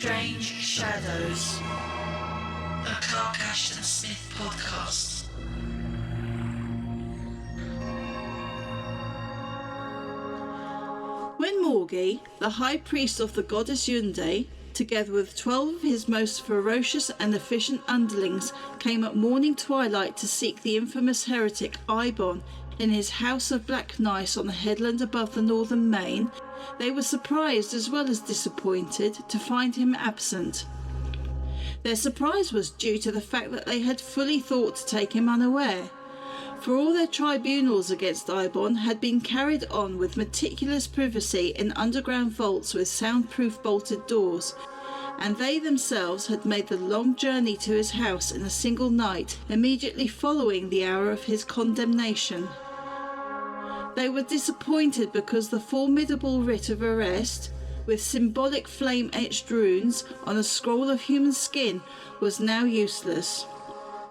Strange Shadows, a Clark Ashton Smith podcast. When Morgi, the high priest of the goddess Hziulquoigmnzhah, together with 12 of his most ferocious and efficient underlings, came at morning twilight to seek the infamous heretic Ibon in his house of black gneiss on the headland above the northern main, they were surprised as well as disappointed to find him absent. Their surprise was due to the fact that they had fully thought to take him unaware, for all their tribunals against Ibon had been carried on with meticulous privacy in underground vaults with soundproof bolted doors, and they themselves had made the long journey to his house in a single night immediately following the hour of his condemnation. They were disappointed because the formidable writ of arrest, with symbolic flame-etched runes on a scroll of human skin, was now useless,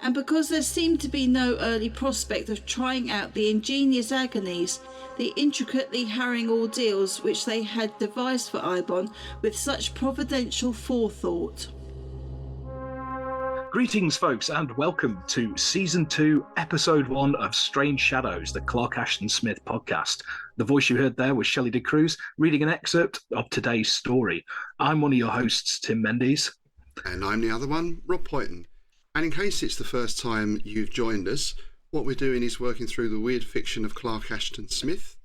and because there seemed to be no early prospect of trying out the ingenious agonies, the intricately harrowing ordeals which they had devised for Ibon with such providential forethought. Greetings, folks, and welcome to Season 2, Episode 1 of Strange Shadows, the Clark Ashton Smith podcast. The voice you heard there was Shelley de Cruz, reading an excerpt of today's story. I'm one of your hosts, Tim Mendes. And I'm the other one, Rob Poyton. And in case it's the first time you've joined us, what we're doing is working through the weird fiction of Clark Ashton Smith,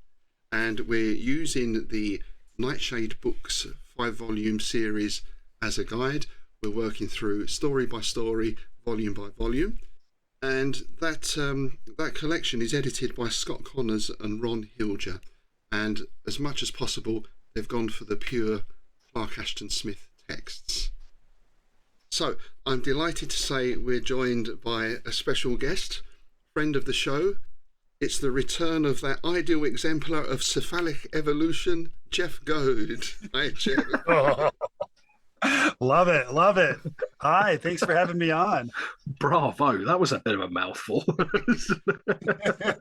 and we're using the Nightshade Books 5-volume series as a guide. We're working through story by story, volume by volume, and that collection is edited by Scott Connors and Ron Hziulquoigmnzhah, and as much as possible they've gone for the pure Clark Ashton Smith texts. So I'm delighted to say we're joined by a special guest, friend of the show. It's the return of that ideal exemplar of cephalic evolution, Jeff Goad. Hi, Jeff. Love it, love it. Hi, thanks for having me on. Bravo, that was a bit of a mouthful.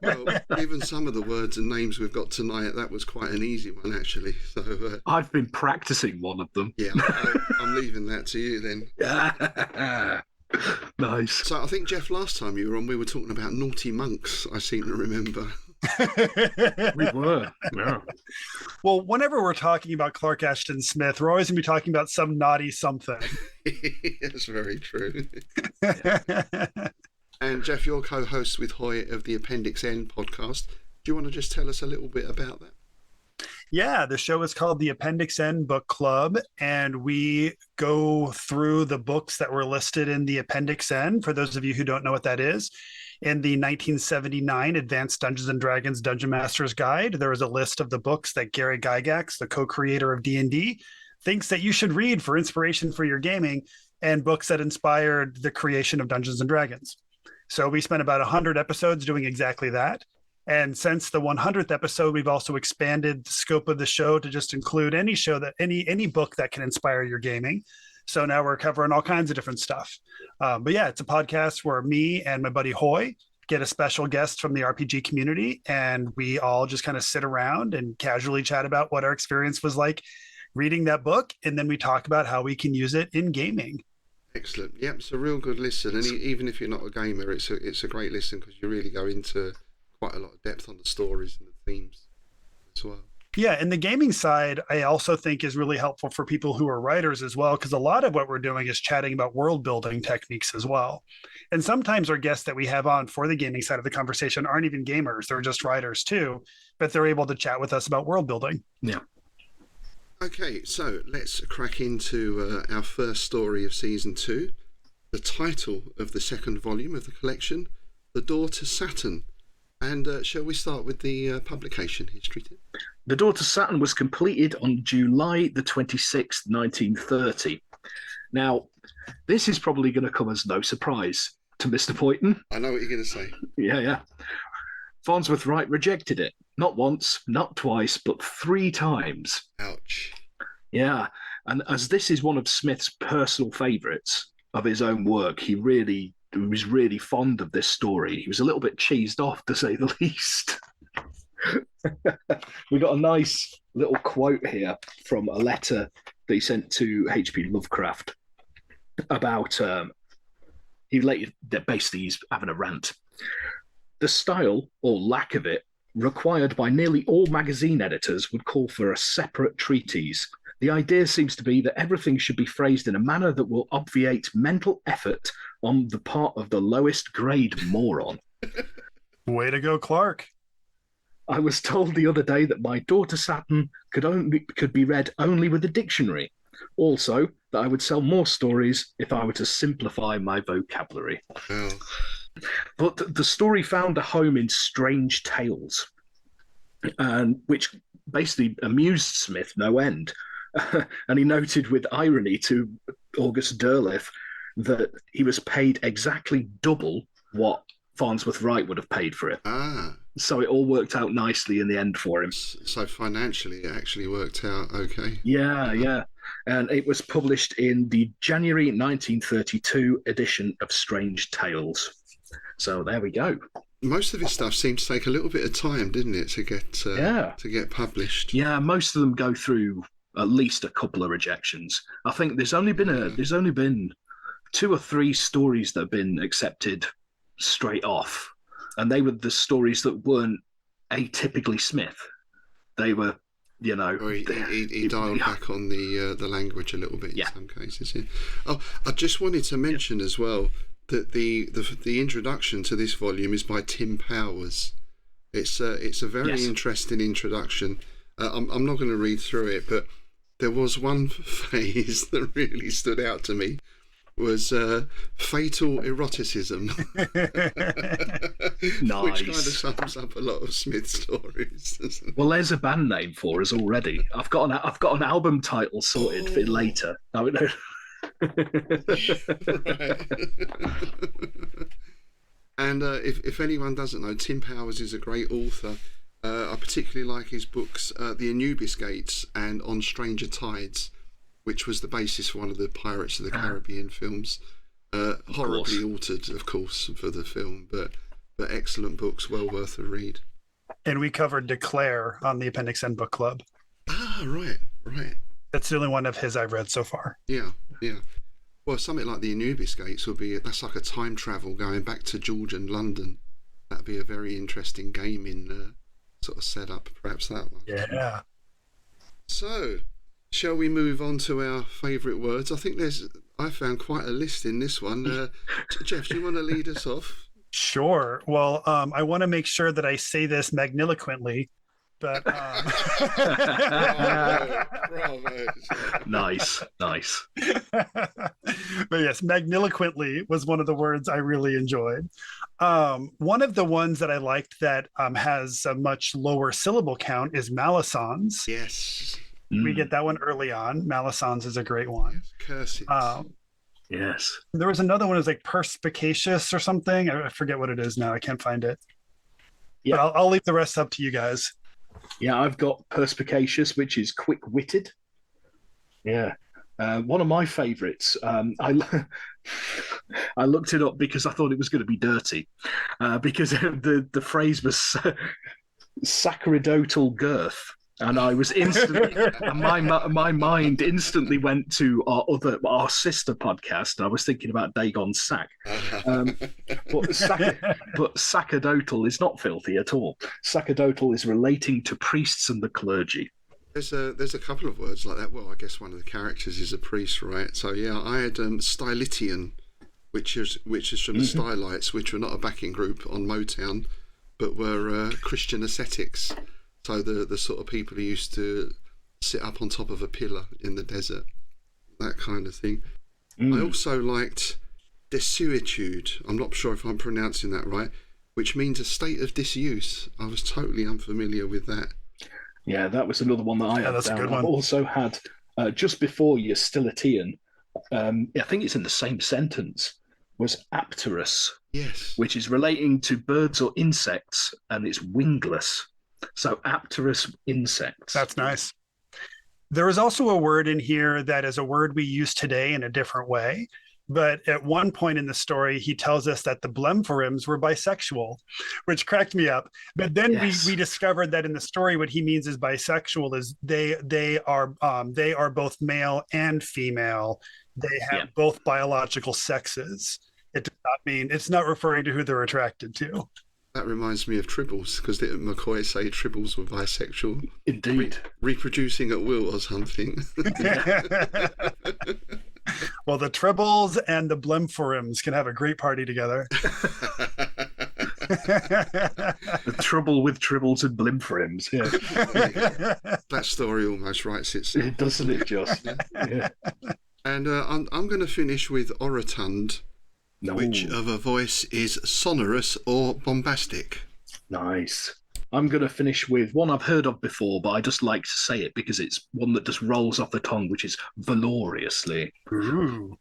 Well, even some of the words and names we've got tonight, that was quite an easy one, actually. So I've been practicing one of them. Yeah, I'm leaving that to you then. Nice. So I think, Jeff, last time you were on, we were talking about naughty monks, I seem to remember. We were, yeah. Well, whenever we're talking about Clark Ashton Smith, we're always going to be talking about some naughty something. That's very true. And Jeff, you're co-host with Hoy of the Appendix N podcast. Do you want to just tell us a little bit about that? Yeah, the show is called the Appendix N Bookclub, and we go through the books that were listed in the Appendix N, for those of you who don't know what that is. In the 1979 Advanced Dungeons & Dragons Dungeon Master's Guide, there was a list of the books that Gary Gygax, the co-creator of D&D, thinks that you should read for inspiration for your gaming, and books that inspired the creation of Dungeons & Dragons. So we spent about 100 episodes doing exactly that. And since the 100th episode, we've also expanded the scope of the show to just include any show that any book that can inspire your gaming. So now we're covering all kinds of different stuff. But yeah, it's a podcast where me and my buddy Hoy get a special guest from the RPG community, and we all just kind of sit around and casually chat about what our experience was like reading that book, and then we talk about how we can use it in gaming. Excellent. Yep, it's a real good listen. And even if you're not a gamer, it's a great listen because you really go into quite a lot of depth on the stories and the themes as well. Yeah, and the gaming side, I also think is really helpful for people who are writers as well, because a lot of what we're doing is chatting about world building techniques as well. And sometimes our guests that we have on for the gaming side of the conversation aren't even gamers, they're just writers too, but they're able to chat with us about world building. Yeah. Okay, so let's crack into our first story of Season 2. The title of the second volume of the collection, The Door to Saturn. And shall we start with the publication history, Tim? The Door to Saturn was completed on July the 26th, 1930. Now, this is probably going to come as no surprise to Mr. Poyton. I know what you're going to say. Yeah. Farnsworth Wright rejected it. Not once, not twice, but 3 times. Ouch. Yeah, and as this is one of Smith's personal favourites of his own work, he was really fond of this story. He was a little bit cheesed off, to say the least. We got a nice little quote here from a letter that he sent to H.P. Lovecraft about basically he's having a rant. The style, or lack of it, required by nearly all magazine editors would call for a separate treatise. The idea seems to be that everything should be phrased in a manner that will obviate mental effort on the part of the lowest grade moron. Way to go, Clark. I was told the other day that my daughter Saturn could be read only with a dictionary. Also, that I would sell more stories if I were to simplify my vocabulary. Oh. But the story found a home in Strange Tales, which basically amused Smith no end. And he noted with irony to August Derleth that he was paid exactly double what Farnsworth Wright would have paid for it. Ah. So it all worked out nicely in the end for him. So financially, it actually worked out okay. Yeah. And it was published in the January 1932 edition of Strange Tales. So there we go. Most of his stuff seemed to take a little bit of time, didn't it, to get published? Yeah, most of them go through at least a couple of rejections. I think there's only been 2 or 3 stories that have been accepted straight off, and they were the stories that weren't atypically Smith. They were, you know, he dialed back on the language a little bit in some cases. Yeah. Oh, I just wanted to mention as well that the introduction to this volume is by Tim Powers. It's a very interesting introduction. I'm not going to read through it, but there was one phase that really stood out to me. Was fatal eroticism. Nice. Which kind of sums up a lot of Smith stories. Well, there's a band name for us already. I've got an album title sorted for later. I don't know. Right. And if anyone doesn't know, Tim Powers is a great author. I particularly like his books, The Anubis Gates and On Stranger Tides, which was the basis for one of the Pirates of the Caribbean films. Horribly altered, of course, for the film, but excellent books, well worth a read. And we covered Declare on the Appendix N Book Club. Ah, right. That's the only one of his I've read so far. Yeah. Well, something like the Anubis Gates that's like a time travel going back to Georgian London. That'd be a very interesting gaming sort of setup, perhaps that one. Yeah. So, shall we move on to our favourite words? I think I found quite a list in this one. Jeff, do you want to lead us off? Sure. Well, I want to make sure that I say this magniloquently, but bravo. Nice. But yes, magniloquently was one of the words I really enjoyed. One of the ones that I liked that has a much lower syllable count is malisons. Yes. We get that one early on. Malisons is a great one. Yes. Curse it. Yes. There was another one that was like perspicacious or something. I forget what it is now. I can't find it. Yeah. But I'll leave the rest up to you guys. Yeah, I've got perspicacious, which is quick-witted. Yeah. One of my favourites. I looked it up because I thought it was going to be dirty, because the phrase was sacerdotal girth. And I was instantly, and my mind instantly went to our sister podcast. I was thinking about Dagon Sack, but sacerdotal is not filthy at all. Sacerdotal is relating to priests and the clergy. There's a couple of words like that. Well, I guess one of the characters is a priest, right? So yeah, I had stylitean, which is from the Stylites, which were not a backing group on Motown, but were Christian ascetics. So the sort of people who used to sit up on top of a pillar in the desert, that kind of thing. I also liked desuetude. I'm not sure if I'm pronouncing that right, which means a state of disuse. I was totally unfamiliar with that. Yeah, that was another one that I had. That's down. a good one. I've also had just before your stylitean. I think it's in the same sentence. Was apterous. Yes. Which is relating to birds or insects, and it's wingless. So apterous insects. That's nice. There is also a word in here that is a word we use today in a different way. But at one point in the story, he tells us that the Blemphorims were bisexual, which cracked me up. But then we discovered that in the story, what he means is bisexual is they are both male and female. They have both biological sexes. It does not mean, it's not referring to who they're attracted to. That reminds me of Tribbles, because didn't McCoy say Tribbles were bisexual? Indeed. Reproducing at will or something. Well, the Tribbles and the Blemphorims can have a great party together. The trouble with Tribbles and Blimphorims. Yeah. That story almost writes itself. It doesn't it just? Yeah. And I'm going to finish with orotund, which of a voice is sonorous or bombastic. Nice. I'm going to finish with one I've heard of before, but I just like to say it because it's one that just rolls off the tongue, which is valoriously. Ooh.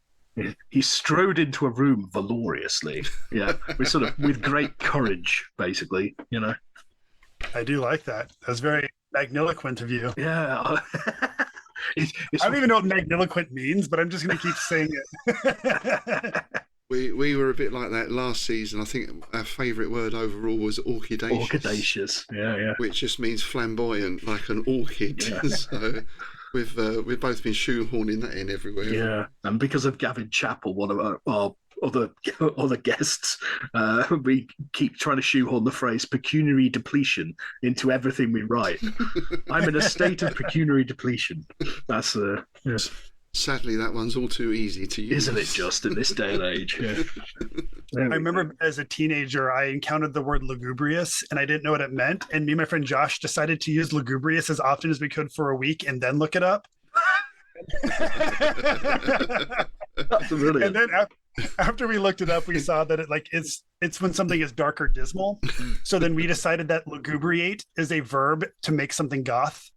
He strode into a room valoriously. Yeah, with great courage, basically, you know. I do like that. That was very magniloquent of you. Yeah. I don't even know what magniloquent means, but I'm just going to keep saying it. We were a bit like that last season. I think our favourite word overall was orchidaceous. Orchidaceous, yeah. Which just means flamboyant, like an orchid. Yeah. So we've both been shoehorning that in everywhere. Yeah, and because of Gavin Chappell, one of our other guests, we keep trying to shoehorn the phrase pecuniary depletion into everything we write. I'm in a state of pecuniary depletion. That's yeah. Sadly, that one's all too easy to use. Isn't it just in this day and age? Yeah. I remember as a teenager, I encountered the word lugubrious and I didn't know what it meant. And me and my friend Josh decided to use lugubrious as often as we could for a week and then look it up. That's brilliant. And then after we looked it up, we saw that it's when something is dark or dismal. So then we decided that lugubriate is a verb to make something goth.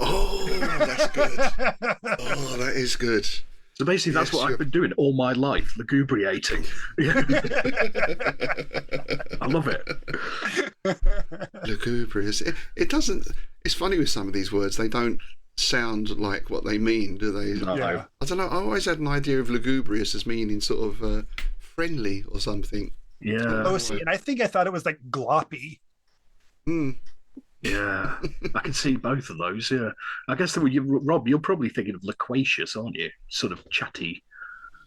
Oh, that's good. Oh, that is good. So basically, that's what I've been doing all my life, lugubriating. I love it. Lugubrious. It doesn't. It's funny with some of these words; they don't sound like what they mean, do they? No. Yeah. I don't know. I always had an idea of lugubrious as meaning sort of friendly or something. Yeah. Oh, see, and I think I thought it was like gloppy. Yeah, I can see both of those. Yeah, I guess Rob, you're probably thinking of loquacious, aren't you? Sort of chatty.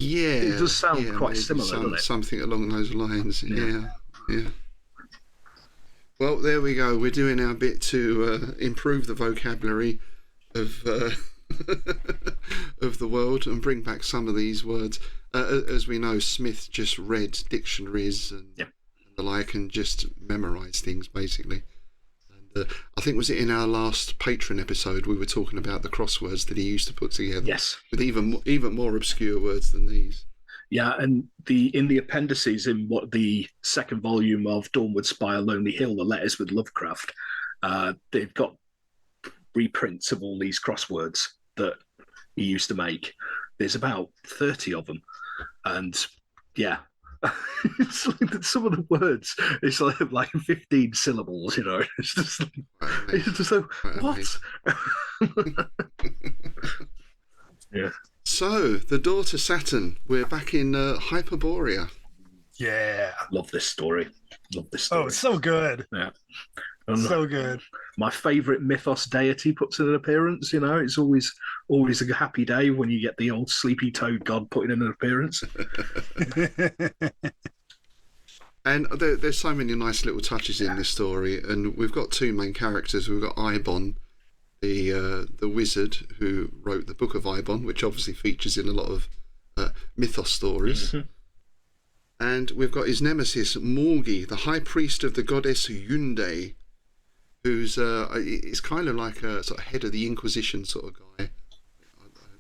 Yeah, it does sound quite similar, doesn't it? Something along those lines. Yeah. Well, there we go. We're doing our bit to improve the vocabulary of of the world and bring back some of these words. As we know, Smith just read dictionaries and the like, and just memorised things basically. I think was it in our last Patreon episode we were talking about the crosswords that he used to put together. Yes, with even more obscure words than these. Yeah, and in the appendices in what the second volume of Dawnward Spire, Lonely Hill, the letters with Lovecraft, they've got reprints of all these crosswords that he used to make. There's about 30 of them, and yeah. It's like some of the words, it's like 15 syllables, you know. It's just like, what? Yeah. So, the door to Saturn. We're back in Hyperborea. Yeah. Love this story. Oh, it's so good. Yeah. So good. My favourite mythos deity puts in an appearance, you know. It's always a happy day when you get the old sleepy toad god putting in an appearance. And there's so many nice little touches in this story, and we've got two main characters. We've got Ibon, the wizard who wrote the Book of Ibon, which obviously features in a lot of mythos stories. Mm-hmm. And we've got his nemesis, Morgi, the high priest of the goddess Yunde, who's is kind of like a sort of head of the Inquisition sort of guy.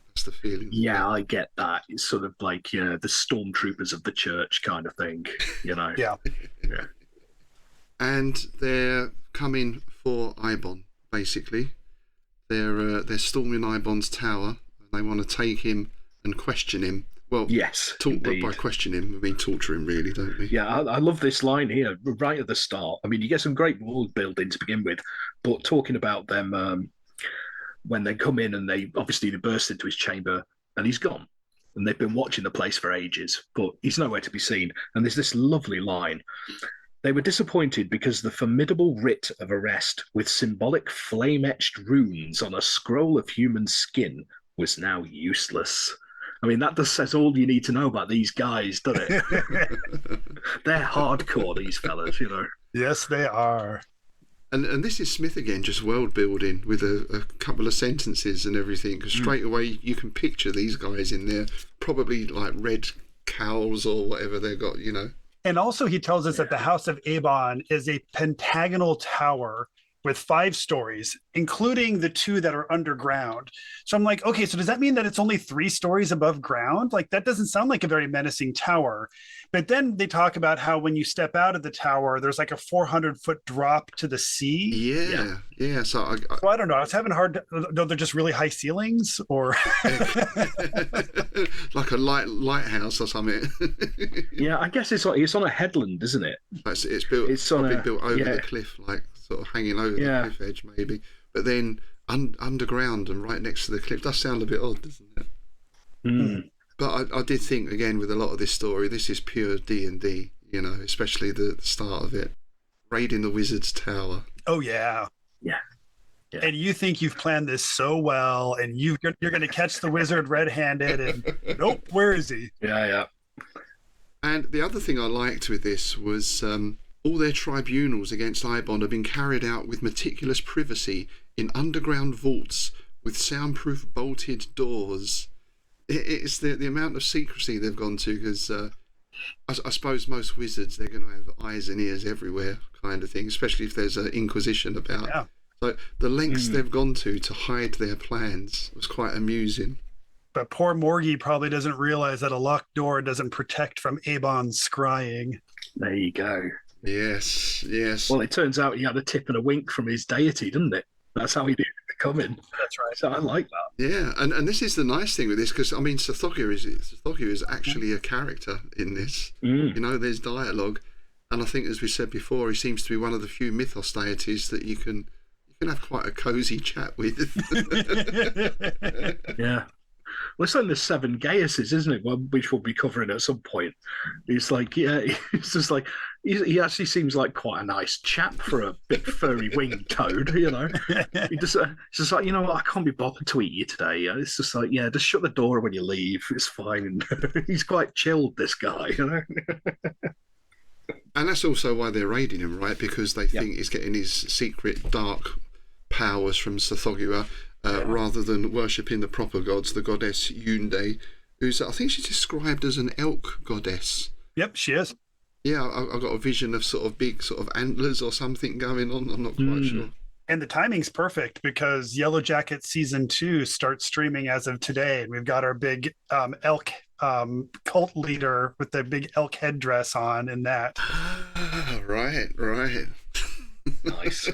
That's the feeling. Yeah, I get that. It's sort of like, you know, the stormtroopers of the church kind of thing, you know. Yeah. And they're coming for Ibon, basically. They're storming Ibon's tower, and they want to take him and question him. Well, yes, by questioning him, we mean torture him, really, don't we? Yeah, I love this line here right at the start. I mean, you get some great world building to begin with, but talking about them when they come in and they burst into his chamber and he's gone. and they've been watching the place for ages, but he's nowhere to be seen. And there's this lovely line. They were disappointed because the formidable writ of arrest with symbolic flame-etched runes on a scroll of human skin was now useless. I mean, that just says all you need to know about these guys, doesn't it? They're hardcore, these fellas, you know. Yes, they are. And this is Smith again, just world building with a couple of sentences and everything. Because straight away you can picture these guys in there, probably like red cowls or whatever they've got, you know. And also he tells us that the House of Abon is a pentagonal tower with 5 stories, including the 2 that are underground. So I'm like, okay, so does that mean that it's only 3 stories above ground? Like, that doesn't sound like a very menacing tower. But then they talk about how when you step out of the tower, there's like a 400-foot drop to the sea. Yeah. So I don't know. I was having hard. No, they're just really high ceilings, or like a lighthouse or something. Yeah, I guess it's on a headland, isn't it? It's built. It's probably built over the cliff, like sort of hanging over the cliff edge, maybe. But then underground and right next to the cliff does sound a bit odd, doesn't it? Mm. But I did think, again, with a lot of this story, this is pure D&D, you know, especially the start of it. Raiding the wizard's tower. Oh, yeah. Yeah. And you think you've planned this so well, and you're going to catch the wizard red-handed, and nope, where is he? Yeah. And the other thing I liked with this was all their tribunals against Ibon have been carried out with meticulous privacy in underground vaults with soundproof bolted doors. It's the amount of secrecy they've gone to, because I suppose most wizards, they're going to have eyes and ears everywhere kind of thing, especially if there's an inquisition about. Yeah. So the lengths they've gone to hide their plans was quite amusing. But poor Morgie probably doesn't realize that a locked door doesn't protect from Abon's scrying. There you go. Yes. Well, it turns out he had a tip and a wink from his deity, didn't it? That's how he did it come in. That's right. So I like that. Yeah, and this is the nice thing with this, because I mean, Tsathoggua is actually a character in this. You know, there's dialogue, and I think, as we said before, he seems to be one of the few mythos deities that you can have quite a cozy chat with. Yeah. Well, it's like the 7 Gaiuses, isn't it? Well, which we'll be covering at some point. It's like, it's just like, he actually seems like quite a nice chap for a big furry winged toad, you know? It's just like, you know what, I can't be bothered to eat you today. It's just like, just shut the door when you leave. It's fine. He's quite chilled, this guy, you know? And that's also why they're raiding him, right? Because they think he's getting his secret dark powers from Tsathoggua, rather than worshipping the proper gods, the goddess Hziulquoigmnzhah, who's, I think she's described as an elk goddess. Yep, she is. Yeah, I got a vision of sort of big sort of antlers or something going on. I'm not quite sure. And the timing's perfect, because Yellow Jacket season 2 starts streaming as of today, and we've got our big elk cult leader with the big elk headdress on in that. Right. Nice.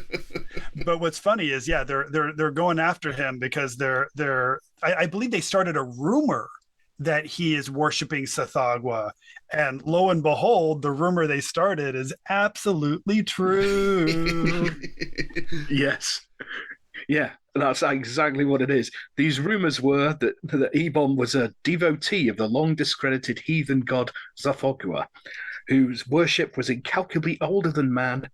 But what's funny is, they're going after him because I believe they started a rumor that he is worshiping Tsathoggua, and lo and behold, the rumor they started is absolutely true. Yes. Yeah, that's exactly what it is. These rumors were that Ebon was a devotee of the long discredited heathen god Tsathoggua, whose worship was incalculably older than man,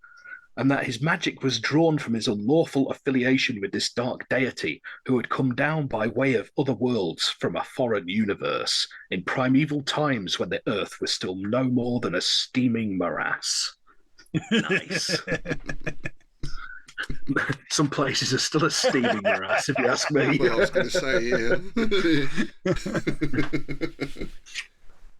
and that his magic was drawn from his unlawful affiliation with this dark deity who had come down by way of other worlds from a foreign universe in primeval times when the earth was still no more than a steaming morass. Nice. Some places are still a steaming morass, if you ask me. Well, I was going to say, yeah.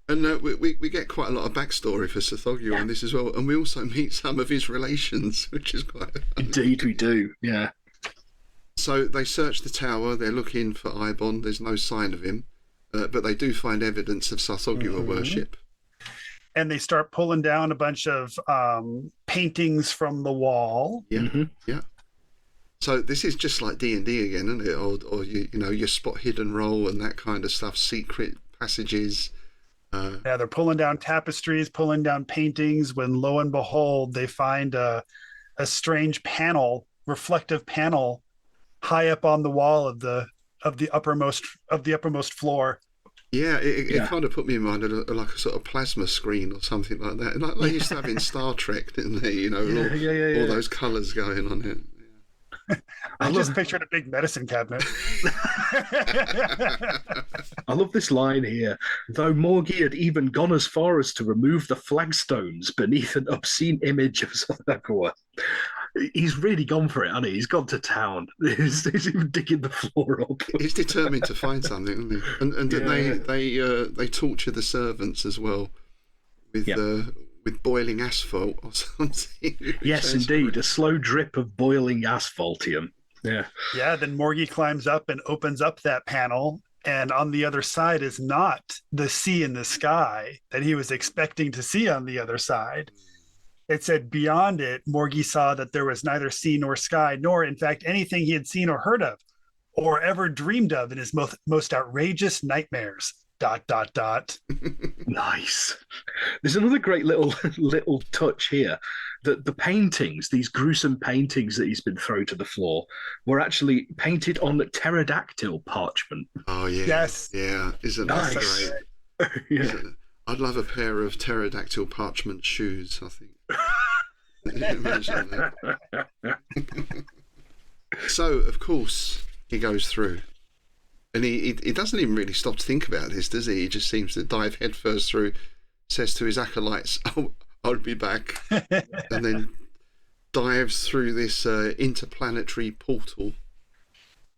And we get quite a lot of backstory for Tsathoggua in this as well, and we also meet some of his relations, which is quite funny. Indeed we do, yeah. So they search the tower, they're looking for Ibon, there's no sign of him, but they do find evidence of Tsathoggua worship. And they start pulling down a bunch of paintings from the wall. Yeah. So this is just like D&D again, isn't it? Or you know, your spot hidden roll and that kind of stuff, secret passages. They're pulling down tapestries, pulling down paintings, when lo and behold, they find a strange reflective panel high up on the wall of the uppermost floor. Yeah, it kind of put me in mind of like a sort of plasma screen or something like that. Like they used to have in Star Trek, didn't they? You know, all those colours going on it. I just pictured a big medicine cabinet. I love this line here. Though Morgie had even gone as far as to remove the flagstones beneath an obscene image of Tsathoggua. He's really gone for it, hasn't he? He's gone to town. He's even digging the floor up. He's determined to find something, isn't he? And they torture the servants as well with boiling asphalt or something. Yes, indeed, a slow drip of boiling asphaltium. Yeah. Yeah, then Morgie climbs up and opens up that panel, and on the other side is not the sea in the sky that he was expecting to see on the other side. It said beyond it, Morgie saw that there was neither sea nor sky, nor, in fact, anything he had seen or heard of, or ever dreamed of in his most outrageous nightmares. ... Nice. There's another great little touch here. That the paintings, these gruesome paintings that he's been thrown to the floor, were actually painted on pterodactyl parchment. Oh, yeah. Yes. Yeah. Isn't that great? Yeah. I'd love a pair of pterodactyl parchment shoes, I think. Imagine that. So, of course, he goes through. And he doesn't even really stop to think about this, does he? He just seems to dive headfirst through, says to his acolytes, "Oh, I'll be back," and then dives through this interplanetary portal.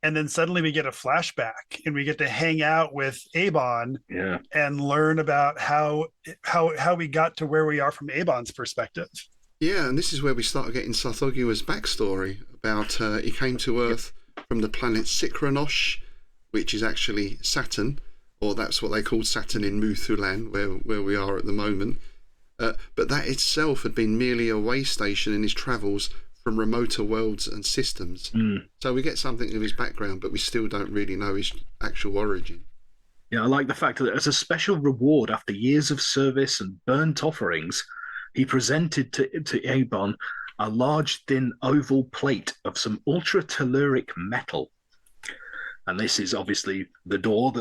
And then suddenly we get a flashback, and we get to hang out with Abon and learn about how we got to where we are from Abon's perspective. Yeah, and this is where we start getting Tsathoggua's backstory about he came to Earth from the planet Cyclopean, which is actually Saturn, or that's what they called Saturn in Muthulan, where we are at the moment. But that itself had been merely a way station in his travels from remoter worlds and systems. So we get something of his background, but we still don't really know his actual origin. Yeah, I like the fact that as a special reward after years of service and burnt offerings, he presented to Abon a large, thin, oval plate of some ultra-telluric metal. And this is obviously the door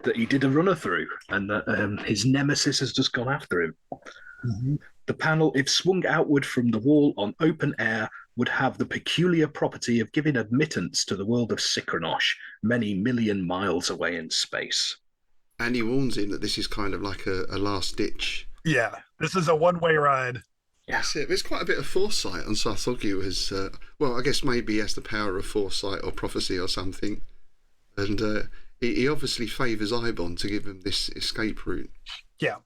that he did a runner through, and that his nemesis has just gone after him. Mm-hmm. The panel, if swung outward from the wall on open air, would have the peculiar property of giving admittance to the world of Cyclopean, many million miles away in space. And he warns him that this is kind of like a last ditch. Yeah, this is a one-way ride. That's it. There's quite a bit of foresight on Tsathoggua. Well, I guess maybe he has the power of foresight or prophecy or something. And he obviously favours Ibon to give him this escape route. Yeah.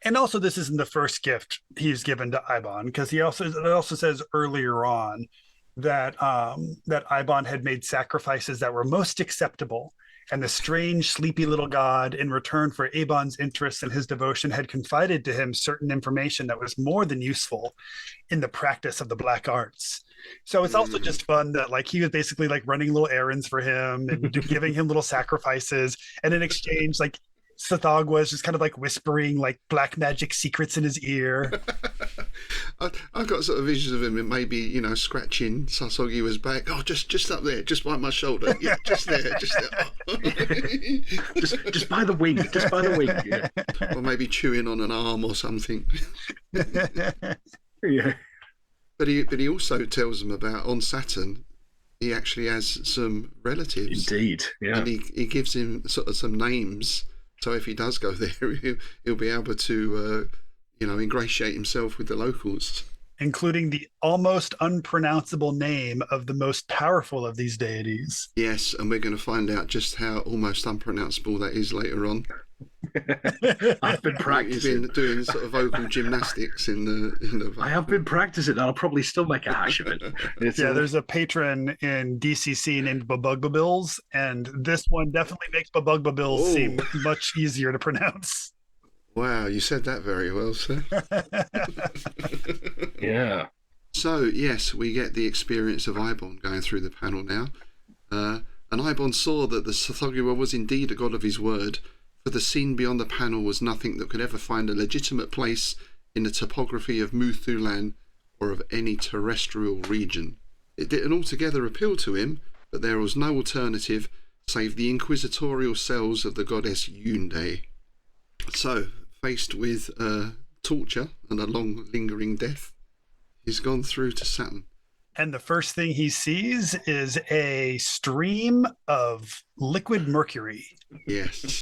And also, this isn't the first gift he's given to Ibon, because it also says earlier on that that Ibon had made sacrifices that were most acceptable, and the strange, sleepy little god, in return for Abon's interest and his devotion, had confided to him certain information that was more than useful in the practice of the black arts. So it's also just fun that he was basically running little errands for him and giving him little sacrifices, and in exchange, Tsathoggua is just kind of whispering black magic secrets in his ear. I've got sort of visions of him maybe, scratching Tsathoggua back. Oh, just up there, just by my shoulder. Yeah, just there, just there. just by the wing, just by the wing. Yeah. Or maybe chewing on an arm or something. Yeah. But he also tells them about on Saturn, he actually has some relatives. Indeed, yeah. And he gives him sort of some names. So if he does go there, he'll be able to, ingratiate himself with the locals. Including the almost unpronounceable name of the most powerful of these deities. Yes, and we're going to find out just how almost unpronounceable that is later on. I've been practicing. You've been doing sort of vocal gymnastics in the. I have been practicing. I'll probably still make a hash of it. There's a patron in DCC named Babugbabills, and this one definitely makes Babugbabills seem much easier to pronounce. Wow, you said that very well, sir. Yeah. So yes, we get the experience of Ibon going through the panel now, and Ibon saw that the Tsathoggua was indeed a god of his word. For the scene beyond the panel was nothing that could ever find a legitimate place in the topography of Muthulan or of any terrestrial region. It didn't altogether appeal to him, but there was no alternative save the inquisitorial cells of the goddess Hyundai. So, faced with torture and a long lingering death, he's gone through to Saturn. And the first thing he sees is a stream of liquid mercury. Yes.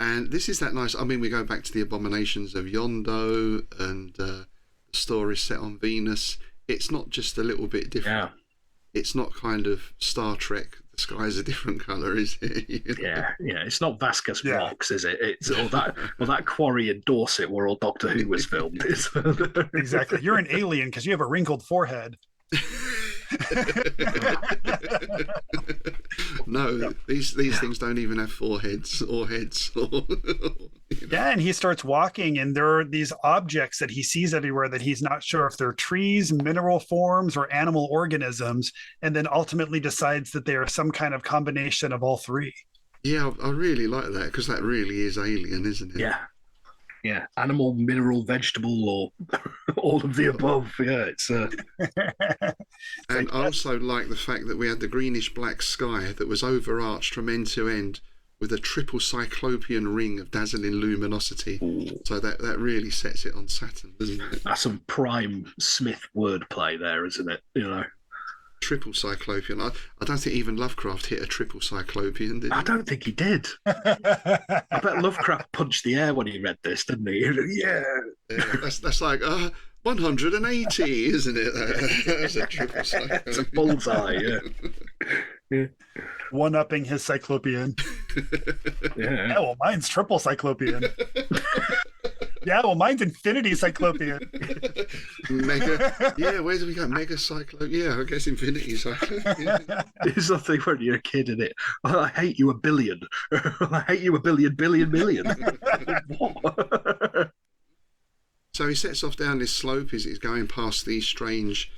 And this is that nice, I mean, we go back to the abominations of Yondo and the story set on Venus. It's not just a little bit different. Yeah. It's not kind of Star Trek, the sky's a different colour, is it? You know? Yeah. It's not Vasquez Rocks, is it? It's or that quarry in Dorset where all Doctor Who was filmed. Exactly. You're an alien because you have a wrinkled forehead. No, these things don't even have foreheads or heads. Yeah, and he starts walking, and there are these objects that he sees everywhere that he's not sure if they're trees, mineral forms, or animal organisms, and then ultimately decides that they are some kind of combination of all three. Yeah, I really like that because that really is alien, isn't it? Yeah, animal, mineral, vegetable, or all of the above. Yeah, it's. And I also like the fact that we had the greenish-black sky that was overarched from end to end with a triple cyclopean ring of dazzling luminosity. Ooh. So that really sets it on Saturn, doesn't it? That's some prime Smith wordplay there, isn't it? You know. Triple cyclopean. I don't think even Lovecraft hit a triple cyclopean, did he? I don't think he did. I bet Lovecraft punched the air when he read this, didn't he? Yeah. That's like 180, isn't it? That's a triple cyclopean. It's a bullseye, yeah. One-upping his cyclopean. Yeah. Yeah, well, mine's triple cyclopean. Yeah, well, mine's infinity cyclopean. Mega. Yeah, where do we go? Mega cyclopean. Yeah, I guess infinity cyclopean. It's the thing when you're a kid, isn't it? Oh, I hate you a billion. I hate you a billion. What? So he sets off down this slope. He's going past these strange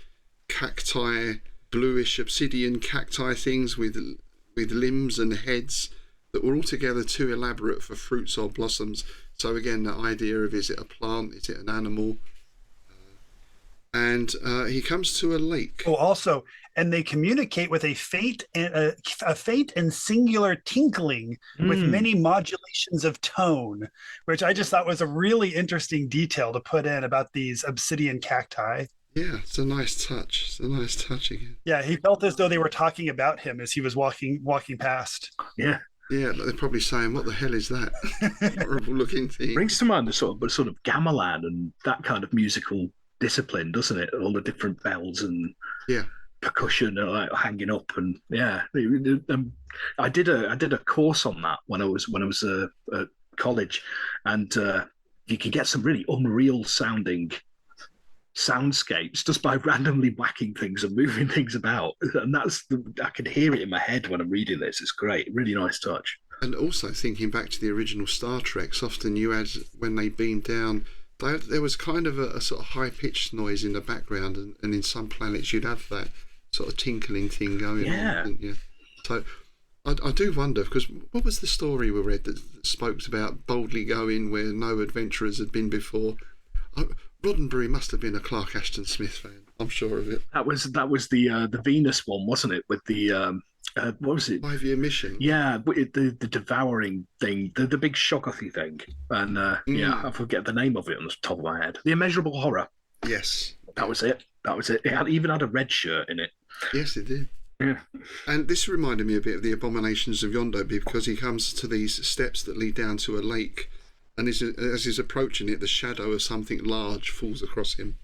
cacti, bluish obsidian cacti things with limbs and heads that were altogether too elaborate for fruits or blossoms. So again, the idea of, is it a plant? Is it an animal? And he comes to a lake. Oh, also, and they communicate with a faint and singular tinkling with many modulations of tone, which I just thought was a really interesting detail to put in about these obsidian cacti. Yeah, it's a nice touch. It's a nice touch again. Yeah, he felt as though they were talking about him as he was walking past. Yeah. Yeah, they're probably saying, "What the hell is that horrible looking thing?" Brings to mind the sort of gamelan and that kind of musical discipline, doesn't it? All the different bells and percussion like hanging up, and I did a course on that when I was at college, and you could get some really unreal sounding soundscapes just by randomly whacking things and moving things about, and I can hear it in my head when I'm reading this. It's great, really nice touch. And also thinking back to the original Star Treks, often you had, when they beamed down, there was kind of a sort of high-pitched noise in the background, and in some planets you'd have that sort of tinkling thing going on, didn't you? So I do wonder, because what was the story we read that spoke about boldly going where no adventurers had been before? Roddenberry must have been a Clark Ashton Smith fan. I'm sure of it. That was the Venus one, wasn't it? With the what was it? 5-year mission. Yeah, the devouring thing, the big shogothy thing, and I forget the name of it on the top of my head. The Immeasurable Horror. Yes. That was it. It even had a red shirt in it. Yes, it did. Yeah. And this reminded me a bit of the Abominations of Yondo, because he comes to these steps that lead down to a lake. And as he's approaching it, the shadow of something large falls across him.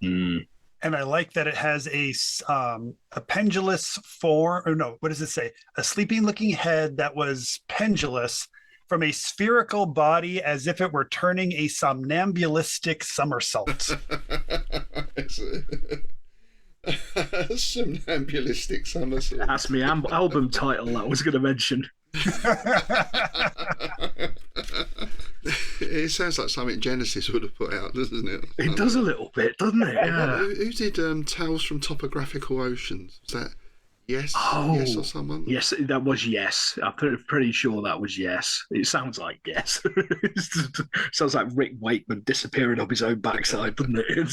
Mm. And I like that it has a pendulous form, or no, what does it say? A sleeping-looking head that was pendulous from a spherical body as if it were turning a somnambulistic somersault. Somnambulistic somersault. That's my album title I was going to mention. It sounds like something Genesis would have put out, doesn't it? It does a little bit, doesn't it? Yeah. Who did Tales from Topographical Oceans? Was that Yes? Oh, Yes or someone? Yes, that was Yes. I'm pretty sure that was Yes. It sounds like Yes. Sounds like Rick Wakeman disappearing up his own backside, doesn't it?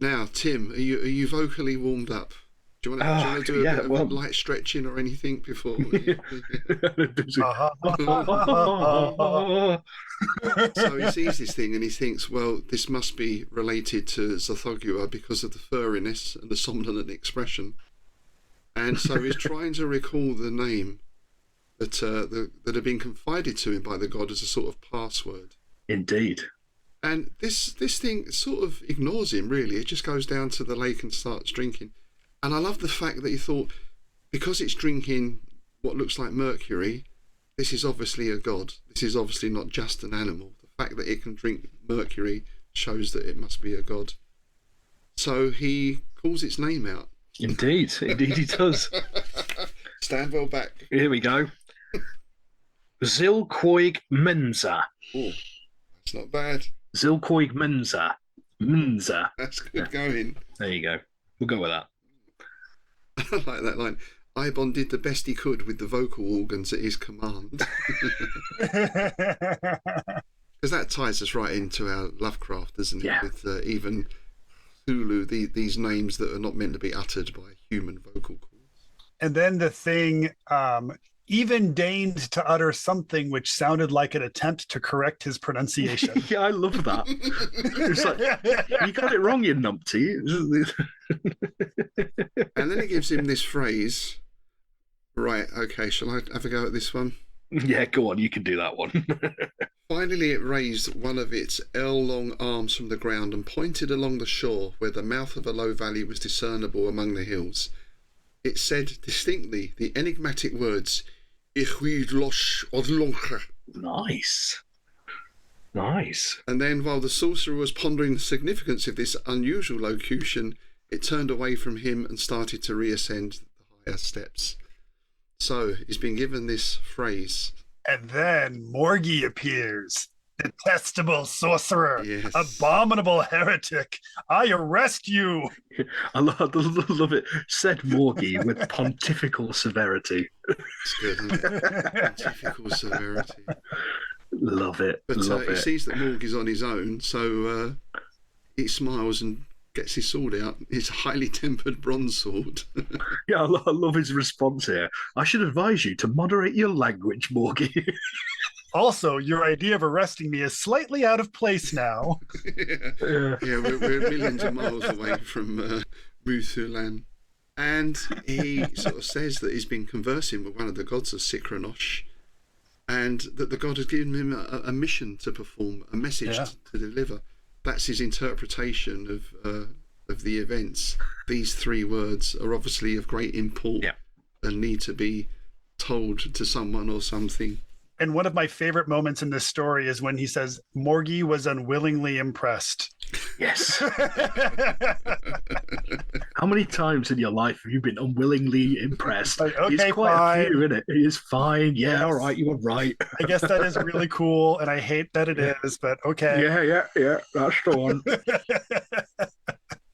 Now, Tim, are you vocally warmed up? Do you want to do a bit of light stretching or anything before? So he sees this thing and he thinks, well, this must be related to Tsathoggua because of the furriness and the somnolent expression. And so he's trying to recall the name that that had been confided to him by the god as a sort of password. Indeed. And this thing sort of ignores him, really. It just goes down to the lake and starts drinking. And I love the fact that he thought, because it's drinking what looks like mercury, this is obviously a god. This is obviously not just an animal. The fact that it can drink mercury shows that it must be a god. So he calls its name out. Indeed he does. Stand well back. Here we go. Hziulquoigmnzhah. Oh, that's not bad. Hziulquoigmnzhah. Mnzhah. That's good going. There you go. We'll go with that. I like that line. Ibon did the best he could with the vocal organs at his command. Because that ties us right into our Lovecraft, doesn't it? Yeah. With even Cthulhu, these names that are not meant to be uttered by human vocal cords. And then the thing even deigned to utter something which sounded like an attempt to correct his pronunciation. Yeah, I love that. It's like, you got it wrong, you numpty. And then it gives him this phrase. Right, okay, shall I have a go at this one? Yeah, go on, you can do that one. Finally, it raised one of its ell-long arms from the ground and pointed along the shore where the mouth of a low valley was discernible among the hills. It said distinctly the enigmatic words, Eroticism. Nice. And then, while the sorcerer was pondering the significance of this unusual locution, it turned away from him and started to reascend the higher steps. So, he's been given this phrase. And then Morgie appears. Detestable sorcerer, Yes. abominable heretic, I arrest you. I love it. Said Morgie with pontifical severity. It's good, isn't it? Pontifical severity. Love it. But love he it. sees that Morg is on his own, so he smiles and gets his sword out. His highly tempered bronze sword. Yeah, I love his response here. I should advise you to moderate your language, Morgie. Also, your idea of arresting me is slightly out of place now. Yeah, we're millions of miles away from Muthulan. And he sort of says that he's been conversing with one of the gods of Sikronosh, and that the god has given him a mission to perform, a message to deliver. That's his interpretation of the events. These three words are obviously of great import and need to be told to someone or something. And one of my favorite moments in this story is when he says, Morgie was unwillingly impressed. Yes. How many times in your life have you been unwillingly impressed? Like, okay, it's quite fine. a few, isn't it? It is fine. Yeah, Yes. all right, you were right. I guess that is really cool, and I hate that it is, but okay. Yeah, that's the one.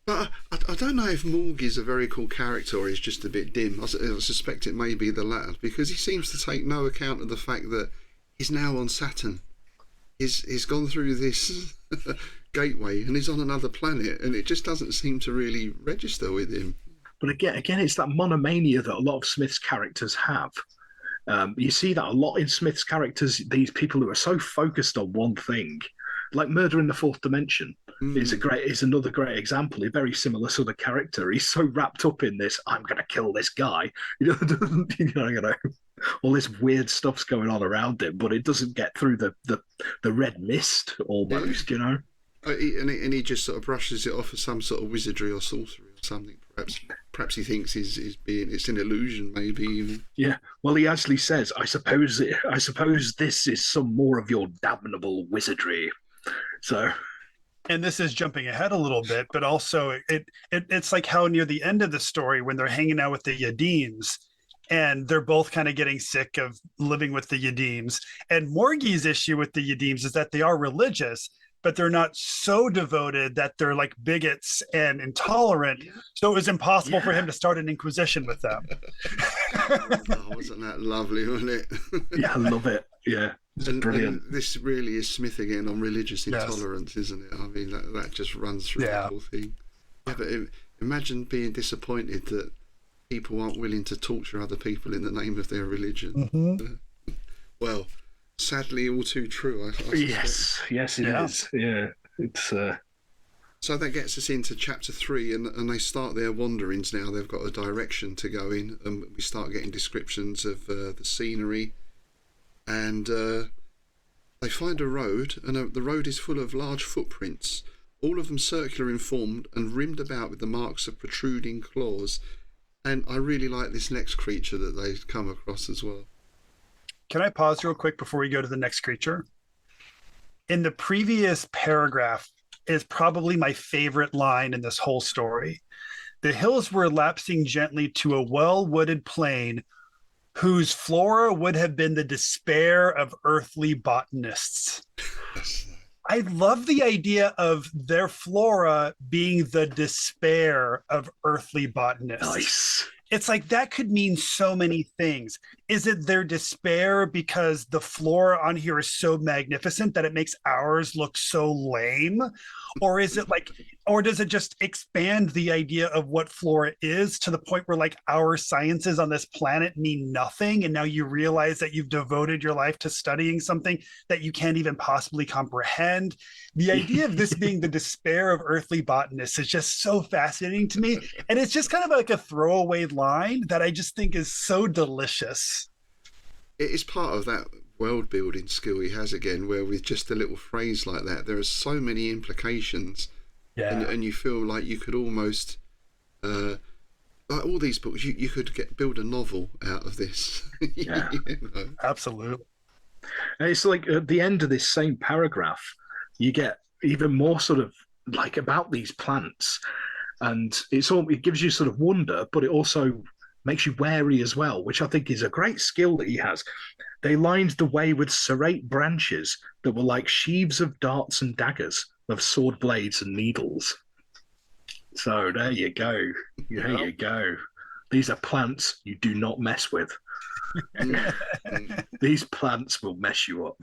But I don't know if Morg is a very cool character or he's just a bit dim. I suspect it may be the latter, because he seems to take no account of the fact that he's now on Saturn. He's gone through this gateway and he's on another planet, and it just doesn't seem to really register with him. But again, it's that monomania that a lot of Smith's characters have. You see that a lot in Smith's characters, these people who are so focused on one thing. Like Murder in the Fourth Dimension is another great example. A very similar sort of character. He's so wrapped up in this, I'm going to kill this guy. All this weird stuff's going on around him, but it doesn't get through the red mist almost, And he just sort of brushes it off as some sort of wizardry or sorcery or something. Perhaps he thinks it's an illusion, maybe even. Yeah. Well, he actually says, I suppose this is some more of your damnable wizardry. So, And this is jumping ahead a little bit, but also it's like how near the end of the story when they're hanging out with the Yadeems and they're both kind of getting sick of living with the Yadeems. And Morgie's issue with the Yadeems is that they are religious, but they're not so devoted that they're like bigots and intolerant. So it was impossible for him to start an inquisition with them. Oh, wasn't that lovely, wasn't it? yeah, I love it. Yeah. It's brilliant. And this really is Smith again on religious intolerance, isn't it? I mean, that just runs through the whole thing. Yeah, but imagine being disappointed that people aren't willing to torture other people in the name of their religion. Mm-hmm. Well, sadly, all too true. I suspect. Yes, it is. Yeah, it's. So that gets us into chapter 3, and they start their wanderings now. They've got a direction to go in, and we start getting descriptions of the scenery, and they find a road, and the road is full of large footprints, all of them circular in form and rimmed about with the marks of protruding claws. And I really like this next creature that they come across as well. Can I pause real quick before we go to the next creature? In the previous paragraph is probably my favorite line in this whole story. The hills were lapsing gently to a well-wooded plain whose flora would have been the despair of earthly botanists. I love the idea of their flora being the despair of earthly botanists. Nice. It's like that could mean so many things. Is it their despair because the flora on here is so magnificent that it makes ours look so lame? Or is it like, or does it just expand the idea of what flora is to the point where like our sciences on this planet mean nothing? And now you realize that you've devoted your life to studying something that you can't even possibly comprehend. The idea of this being the despair of earthly botanists is just so fascinating to me. And it's just kind of like a throwaway line that I just think is so delicious. It is part of that world building skill he has again, where with just a little phrase like that, there are so many implications. Yeah. And you feel like you could almost, like all these books, you could build a novel out of this. Yeah. You know? Absolutely. And it's like at the end of this same paragraph, you get even more sort of like about these plants, and it gives you sort of wonder, but it also makes you wary as well, which I think is a great skill that he has. They lined the way with serrate branches that were like sheaves of darts and daggers, of sword blades and needles. So there you go. There you go. These are plants you do not mess with. These plants will mess you up.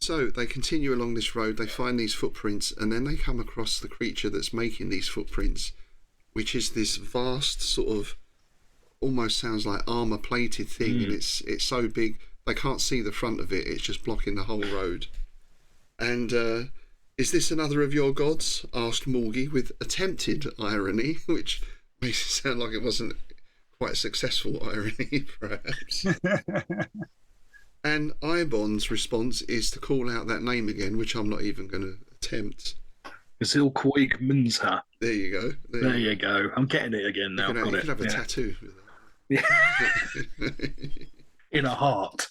So they continue along this road, they find these footprints, and then they come across the creature that's making these footprints, which is this vast sort of, almost sounds like armor-plated thing, and it's so big they can't see the front of it. It's just blocking the whole road. And is this another of your gods? Asked Morgie with attempted irony, which makes it sound like it wasn't quite successful irony, perhaps. And Ibon's response is to call out that name again, which I'm not even going to attempt. Hziulquoigmnzhah. There you go. There you go. I'm getting it again now. You could have a tattoo with that. Yeah. In a heart.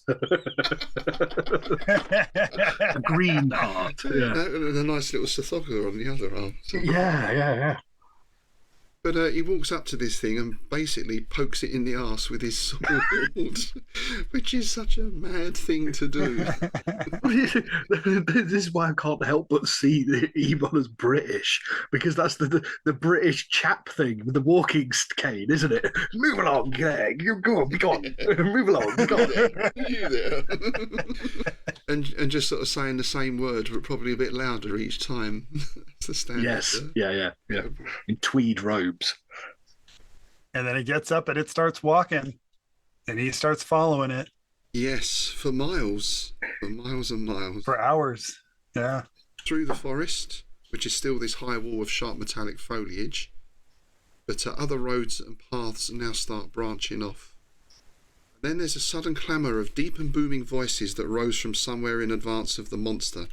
A green heart. Yeah. And a nice little Tsathoggua on the other arm. Yeah. But he walks up to this thing and basically pokes it in the arse with his sword, which is such a mad thing to do. This is why I can't help but see the Ebon as British, because that's the British chap thing with the walking cane, isn't it? Move along, go on, be gone. Move along, be gone. You there. and just sort of saying the same word, but probably a bit louder each time. That's the standard. Yes, yeah. In tweed robes. And then it gets up and it starts walking, and he starts following it. Yes, for miles and miles. For hours, yeah. Through the forest, which is still this high wall of sharp metallic foliage, but other roads and paths now start branching off. And then there's a sudden clamour of deep and booming voices that rose from somewhere in advance of the monster.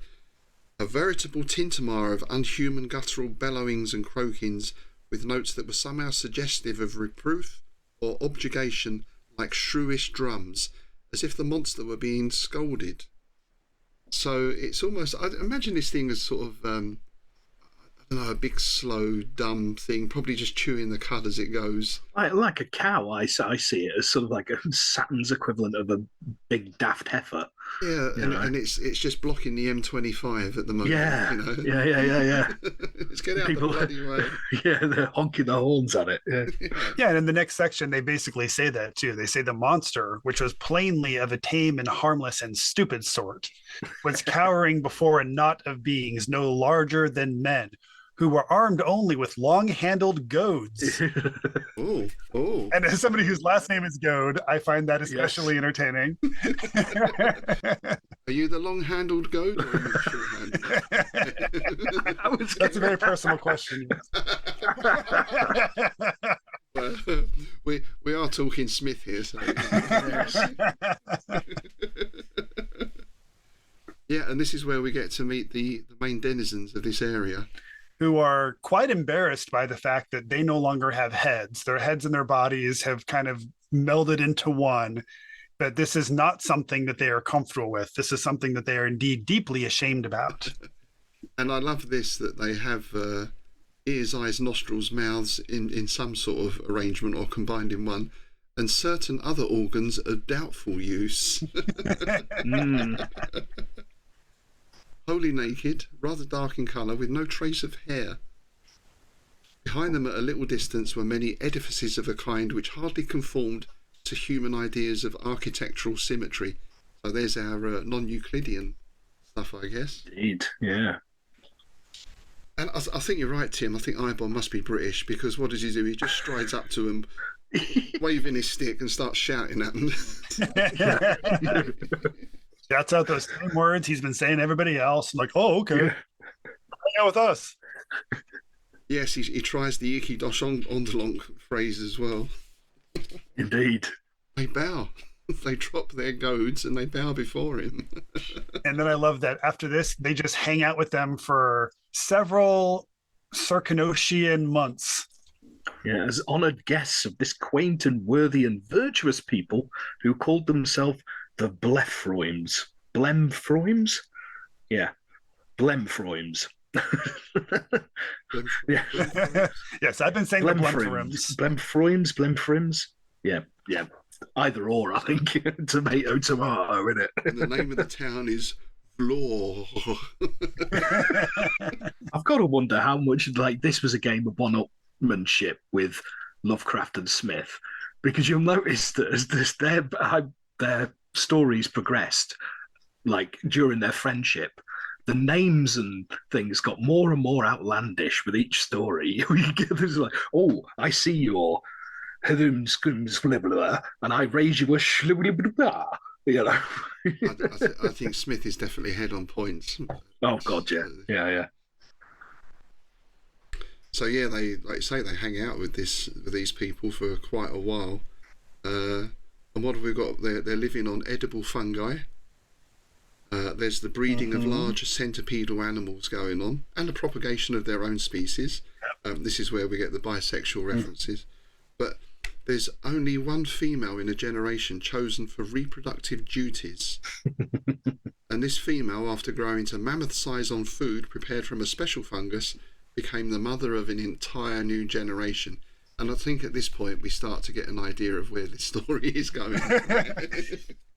A veritable tintamarre of unhuman guttural bellowings and croakings, with notes that were somehow suggestive of reproof or objurgation, like shrewish drums, as if the monster were being scolded. So it's almost, I imagine this thing as sort of, I don't know, a big, slow, dumb thing, probably just chewing the cud as it goes. Like a cow, I see it as sort of like a Saturn's equivalent of a big daft heifer. Yeah, and it's just blocking the M25 at the moment. Yeah, you know? yeah. Let's get out the bloody way. Yeah, they're honking their horns at it. Yeah, and in the next section, they basically say that too. They say the monster, which was plainly of a tame and harmless and stupid sort, was cowering before a knot of beings no larger than men, who were armed only with long-handled goads. Oh, oh. And as somebody whose last name is Goad, I find that especially entertaining. Are you the long-handled goad or are you the short-handed? That's a very personal question. We are talking Smith here, so yeah, and this is where we get to meet the main denizens of this area, who are quite embarrassed by the fact that they no longer have heads. Their heads and their bodies have kind of melded into one, but this is not something that they are comfortable with. This is something that they are indeed deeply ashamed about. And I love this, that they have ears, eyes, nostrils, mouths in some sort of arrangement or combined in one, and certain other organs of doubtful use. Wholly naked, rather dark in colour, with no trace of hair. Behind them at a little distance were many edifices of a kind which hardly conformed to human ideas of architectural symmetry. So there's our non-Euclidean stuff, I guess. Indeed, yeah. And I think you're right, Tim. I think Eibon must be British, because what does he do? He just strides up to them, waving his stick and starts shouting at them. Shouts out those same words he's been saying to everybody else. Like, oh, okay. Hang out with us. Yes, he tries the Iki Dosh Ondalong phrase as well. Indeed. They bow. They drop their goads and they bow before him. And then I love that after this, they just hang out with them for several Circanocean months. Yeah, as honoured guests of this quaint and worthy and virtuous people who called themselves the Blefroims. Blemfroims? Yeah, Blemfroims. Yeah. Yes, I've been saying Blemfrims. Blemfroims. Yeah. Either or, I think. Tomato, innit? And the name of the town is Vlor. I've got to wonder how much this was a game of one-upmanship with Lovecraft and Smith, because you'll notice that as their stories progressed, during their friendship, the names and things got more and more outlandish with each story. There's oh, I see your and I raise you a you know. I think Smith is definitely head on points. Oh God, yeah. So yeah, they they hang out with these people for quite a while. And what have we got? They're living on edible fungi. There's the breeding of large centipedal animals going on, and the propagation of their own species. This is where we get the bisexual references. But there's only one female in a generation chosen for reproductive duties. And this female, after growing to mammoth size on food prepared from a special fungus, became the mother of an entire new generation. And I think at this point we start to get an idea of where this story is going.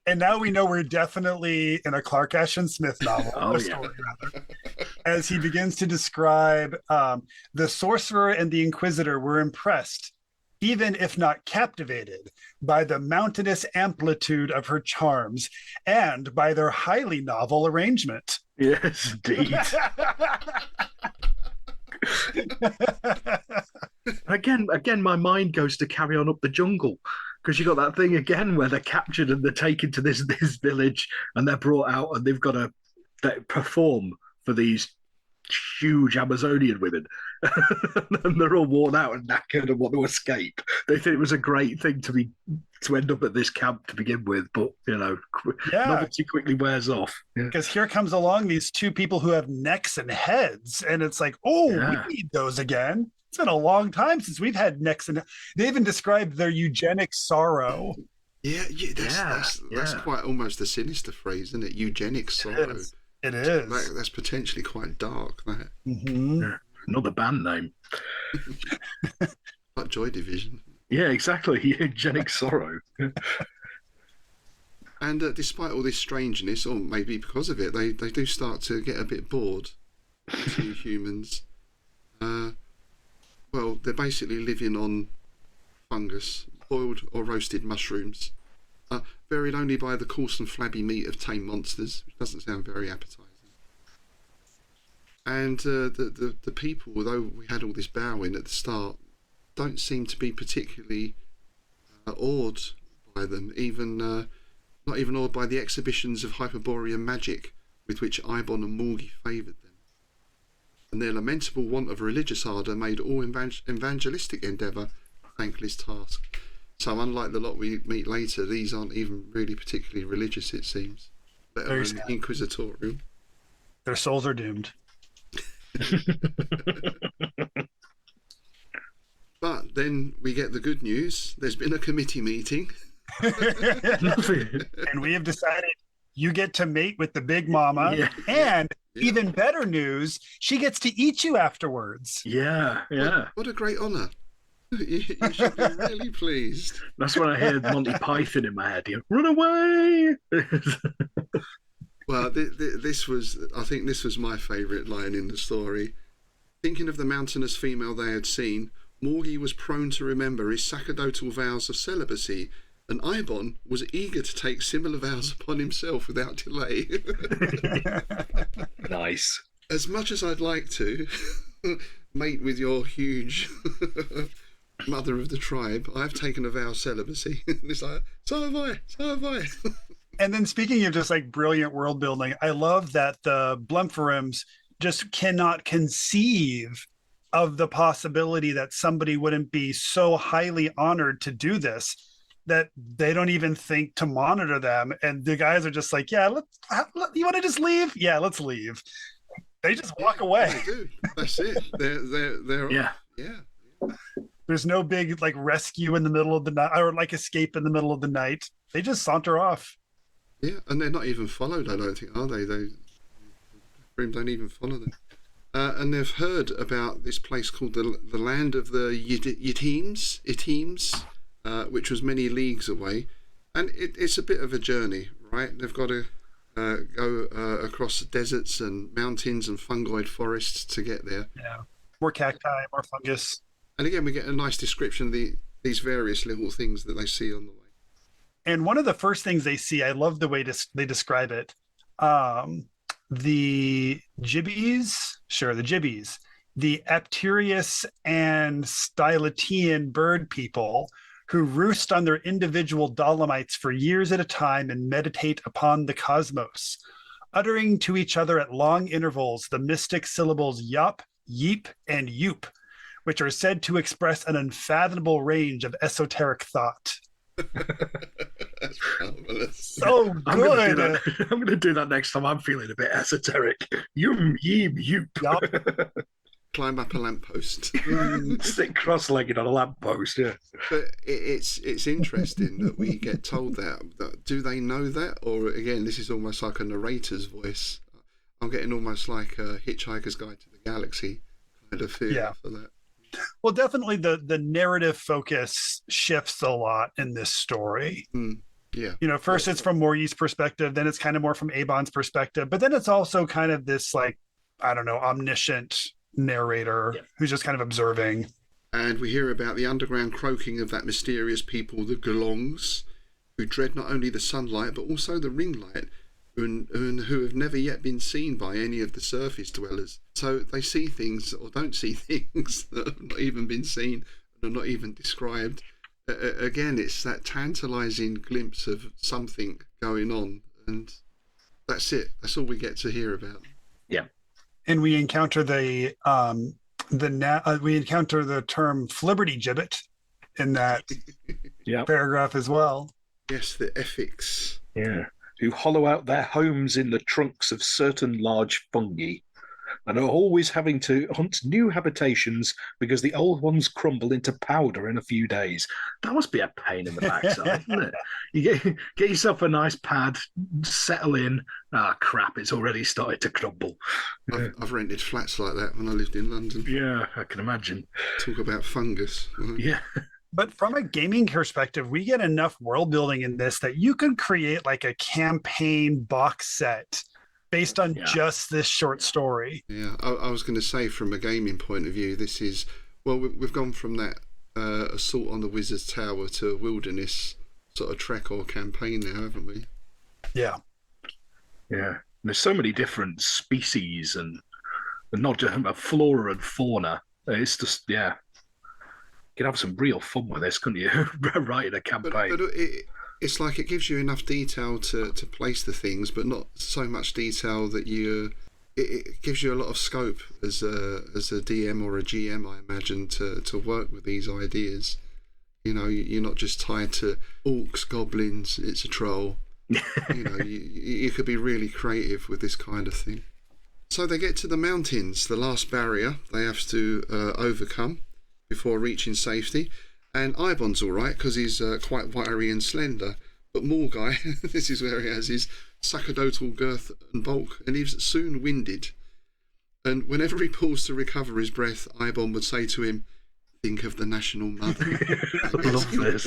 And now we know we're definitely in a Clark Ashton Smith novel, story, rather, as he begins to describe the sorcerer and the inquisitor were impressed, even if not captivated, by the mountainous amplitude of her charms and by their highly novel arrangement. Yes, indeed. Again, my mind goes to Carry On Up the Jungle, because you got that thing again where they're captured and they're taken to this village and they're brought out and they've got to perform for these huge Amazonian women. And they're all worn out and knackered and want to escape. They think it was a great thing to end up at this camp to begin with, but novelty quickly wears off. Because here comes along these two people who have necks and heads, and it's like, we need those again. It's been a long time since we've had necks, and they even described their eugenic sorrow. That's quite almost a sinister phrase, isn't it? Eugenic sorrow. It is. That's potentially quite dark. That. Mm-hmm. Another band name. Like Joy Division. Yeah, exactly. Eugenic sorrow. And despite all this strangeness, or maybe because of it, they do start to get a bit bored. Two humans. Well, they're basically living on fungus, boiled or roasted mushrooms, varied only by the coarse and flabby meat of tame monsters, which doesn't sound very appetising. And the people, although we had all this bowing at the start, don't seem to be particularly awed by them, even not even awed by the exhibitions of Hyperborean magic with which Ibon and Morgie favoured them. And their lamentable want of religious ardour made all evangelistic endeavour a thankless task. So unlike the lot we meet later, these aren't even really particularly religious, it seems, let alone inquisitorial. Their souls are doomed. But then we get the good news. There's been a committee meeting. And we have decided you get to mate with the big mama. Yeah. And even better news, she gets to eat you afterwards. Yeah, yeah. What a great honour. You should be really pleased. That's when I heard Monty Python in my head. Run away! Well, I think this was my favourite line in the story. Thinking of the mountainous female they had seen, Morgie was prone to remember his sacerdotal vows of celibacy, and Ibon was eager to take similar vows upon himself without delay. Nice. As much as I'd like to mate with your huge mother of the tribe, I've taken a vow of celibacy. It's like, so have I. And then speaking of just like brilliant world building, I love that the Blumferims just cannot conceive of the possibility that somebody wouldn't be so highly honored to do this that they don't even think to monitor them. And the guys are just like, yeah, you want to just leave? Yeah, let's leave. They just walk away. They do. That's it. They're yeah. There's no big like rescue in the middle of the night or like escape in the middle of the night. They just saunter off. Yeah, and they're not even followed, I don't think, are they? They don't even follow them. And they've heard about this place called the land of the Ytims, which was many leagues away. And it's a bit of a journey, right? They've got to go across deserts and mountains and fungoid forests to get there. Yeah, more cacti, more fungus. And again, we get a nice description of these various little things that they see on the way. And one of the first things they see, I love the way they describe it. The gibbies, the apterous and stylitean bird people who roost on their individual dolomites for years at a time and meditate upon the cosmos, uttering to each other at long intervals the mystic syllables yop, yeep, and yoop, which are said to express an unfathomable range of esoteric thought. That's marvelous. So good. I'm going to do that next time I'm feeling a bit esoteric. Yum, yeem, yoop. Yep. Climb up a lamppost. Sit cross-legged on a lamppost, yeah. But it's interesting that we get told that. Do they know that? Or again, this is almost like a narrator's voice. I'm getting almost like a Hitchhiker's Guide to the Galaxy kind of feel for that. Well, definitely the narrative focus shifts a lot in this story. Yeah. You know, first it's from Morgie's perspective, then it's kind of more from Abon's perspective, but then it's also kind of this like, I don't know, omniscient narrator who's just kind of observing. And we hear about the underground croaking of that mysterious people, the Golongs, who dread not only the sunlight but also the ring light, and who have never yet been seen by any of the surface dwellers. So they see things or don't see things that have not even been seen and are not even described. Again, it's that tantalising glimpse of something going on, and that's it. That's all we get to hear about. Yeah. And we encounter we encounter the term flibbertigibbet in that paragraph as well. Yes, the ethics. Yeah. Who hollow out their homes in the trunks of certain large fungi and are always having to hunt new habitations because the old ones crumble into powder in a few days. That must be a pain in the backside, isn't it? You get yourself a nice pad, settle in. Crap, it's already started to crumble. I've rented flats like that when I lived in London. Yeah, I can imagine. Talk about fungus. Yeah. But from a gaming perspective, we get enough world building in this that you could create like a campaign box set based on just this short story. Yeah, I was going to say from a gaming point of view, this is, well, we've gone from that assault on the Wizard's Tower to a wilderness sort of trek or campaign now, haven't we? Yeah. Yeah. There's so many different species and and not just a flora and fauna. It's just, yeah. You could have some real fun with this, couldn't you? Writing a campaign. But it's like it gives you enough detail to place the things, but not so much detail that it gives you a lot of scope as a DM or a GM, I imagine, to work with these ideas. You know, you're not just tied to orcs, goblins, it's a troll. You know, you could be really creative with this kind of thing. So they get to the mountains, the last barrier they have to overcome before reaching safety. And Ibon's all right because he's quite wiry and slender. But Morgai, this is where he has his sacerdotal girth and bulk, and he's soon winded. And whenever he paused to recover his breath, Ibon would say to him, "Think of the national mother." I love this.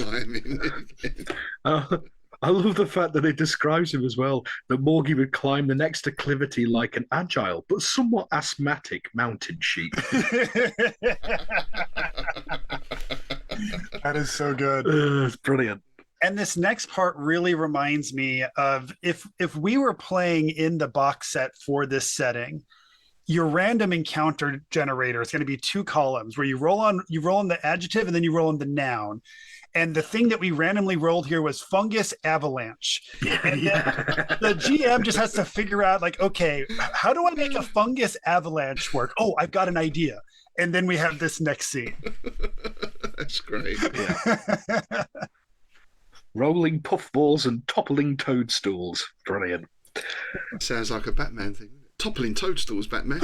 I love the fact that it describes him as well, that Morgie would climb the next acclivity like an agile but somewhat asthmatic mountain sheep. That is so good. It's brilliant. And this next part really reminds me of if we were playing in the box set for this setting, your random encounter generator is going to be 2 columns where you roll on the adjective and then you roll on the noun. And the thing that we randomly rolled here was fungus avalanche. And the GM just has to figure out, like, okay, how do I make a fungus avalanche work? Oh, I've got an idea. And then we have this next scene. That's great. Yeah. Rolling puffballs and toppling toadstools. Brilliant. Sounds like a Batman thing. Toppling toadstools, Batman.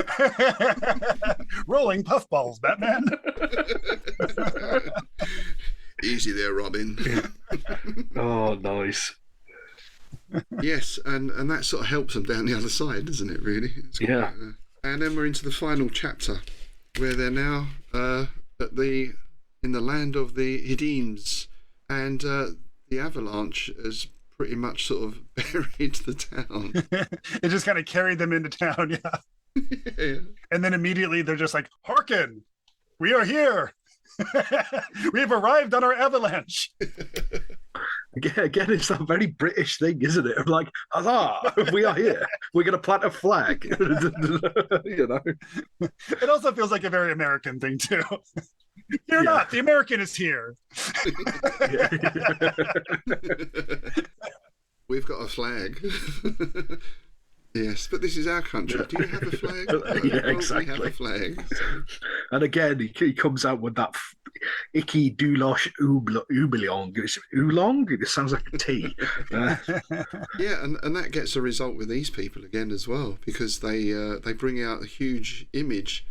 Rolling puffballs, Batman. Easy there, Robin. Oh, nice. Yes, and that sort of helps them down the other side, doesn't it, really? Yeah. And then we're into the final chapter, where they're now in the land of the Hidims, and the avalanche has pretty much sort of buried the town. It just kind of carried them into town, yeah. Yeah. And then immediately they're just like, "Hearken, we are here. We have arrived on our avalanche." Again, it's that very British thing, isn't it? I'm like, huzzah, we are here. We're going to plant a flag. You know? It also feels like a very American thing, too. You're not. The American is here. We've got a flag. Yes, but this is our country. Do you have a flag? Yeah, exactly. We have a flag. So. And again, he comes out with that icky doulosh oolong. Oolong? It sounds like a tea. Yeah, and that gets a result with these people again as well, because they bring out a huge image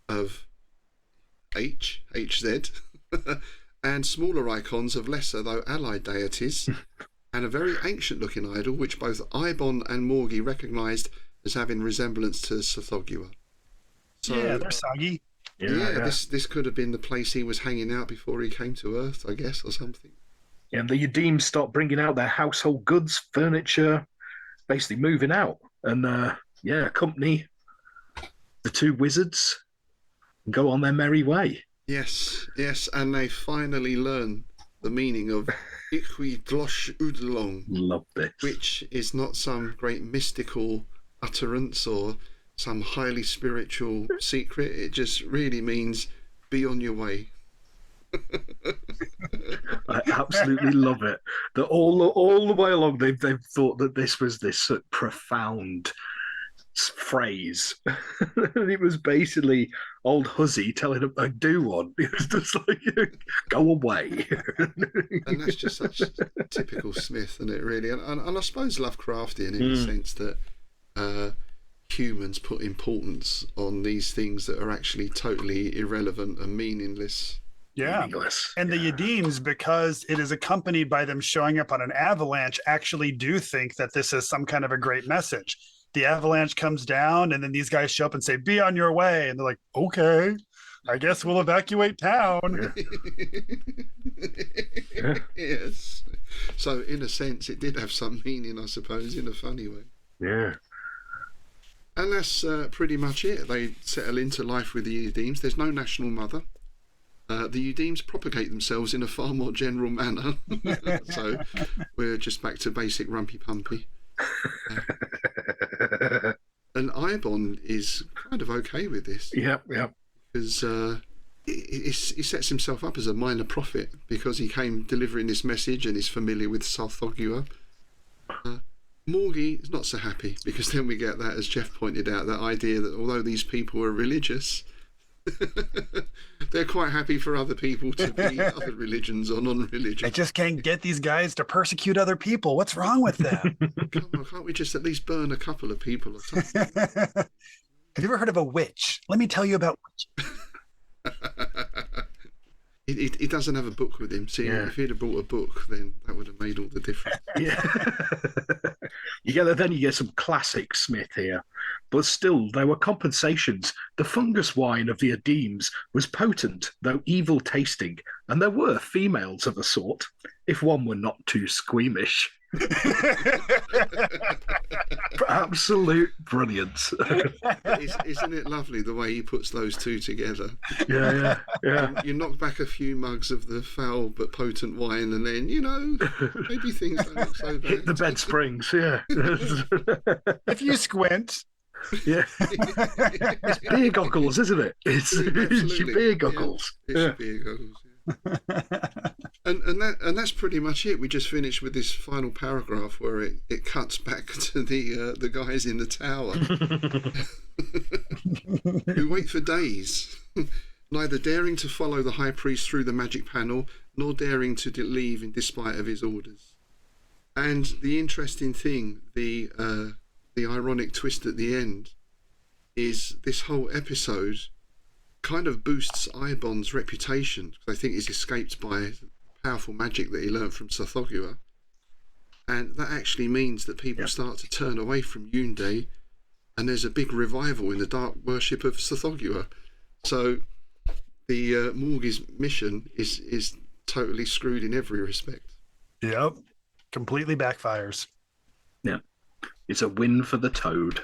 of HZ, and smaller icons of lesser though allied deities. And a very ancient-looking idol, which both Ibon and Morgie recognised as having resemblance to Tsathoggua. So, yeah, they're soggy. Yeah. This could have been the place he was hanging out before he came to Earth, I guess, or something. Yeah, and the Yadim start bringing out their household goods, furniture, basically moving out. And, accompany the 2 wizards and go on their merry way. Yes, and they finally learn the meaning of Hziulquoigmnzhah. Love this. Which is not some great mystical utterance or some highly spiritual secret. It just really means be on your way. I absolutely love it. That all the way along they've thought that this was this profound phrase. It was basically old Huzzy telling him to do one. It was just like, go away. And that's just such typical Smith, isn't it, really? And I suppose Lovecraftian in the sense that humans put importance on these things that are actually totally irrelevant and meaningless. Yeah. And the Yadims, because it is accompanied by them showing up on an avalanche, actually do think that this is some kind of a great message. The avalanche comes down, and then these guys show up and say, "Be on your way." And they're like, "Okay, I guess we'll evacuate town." Yes. So, in a sense, it did have some meaning, I suppose, in a funny way. Yeah. And that's pretty much it. They settle into life with the Udeems. There's no national mother. The Udeems propagate themselves in a far more general manner. So, we're just back to basic rumpy pumpy. And Ibon is kind of okay with this. Yeah. Because he sets himself up as a minor prophet because he came delivering this message and is familiar with Tsathoggua. Morgie is not so happy because then we get that, as Jeff pointed out, that idea that although these people are religious, they're quite happy for other people to be other religions or non-religious. I just can't get these guys to persecute other people. What's wrong with them? Come on, can't we just at least burn a couple of people or something? Have you ever heard of a witch? Let me tell you about witches. He doesn't have a book with him. See, if he'd have brought a book, then that would have made all the difference. Yeah. Then you get some classic Smith here. But still, there were compensations. The fungus wine of the Ademes was potent, though evil tasting, and there were females of a sort, if one were not too squeamish. Absolute brilliance. Isn't it lovely the way he puts those two together? Yeah. You knock back a few mugs of the foul but potent wine, and then, maybe things don't look so bad. Hit the bed springs, yeah. If you squint. Yeah. It's beer goggles, isn't it? It's your beer goggles. Yeah, it's beer goggles. And that's pretty much it. We just finished with this final paragraph where it cuts back to the guys in the tower who wait for days, neither daring to follow the high priest through the magic panel nor daring to leave in despite of his orders. And the interesting thing, the ironic twist at the end, is this whole episode kind of boosts Ibon's reputation, because I think he's escaped by powerful magic that he learned from Tsathoggua, and that actually means that people start to turn away from Hziulquoigmnzhah, and there's a big revival in the dark worship of Tsathoggua. So the Morgie's mission is totally screwed in every respect. Yep, completely backfires. Yeah, it's a win for the toad.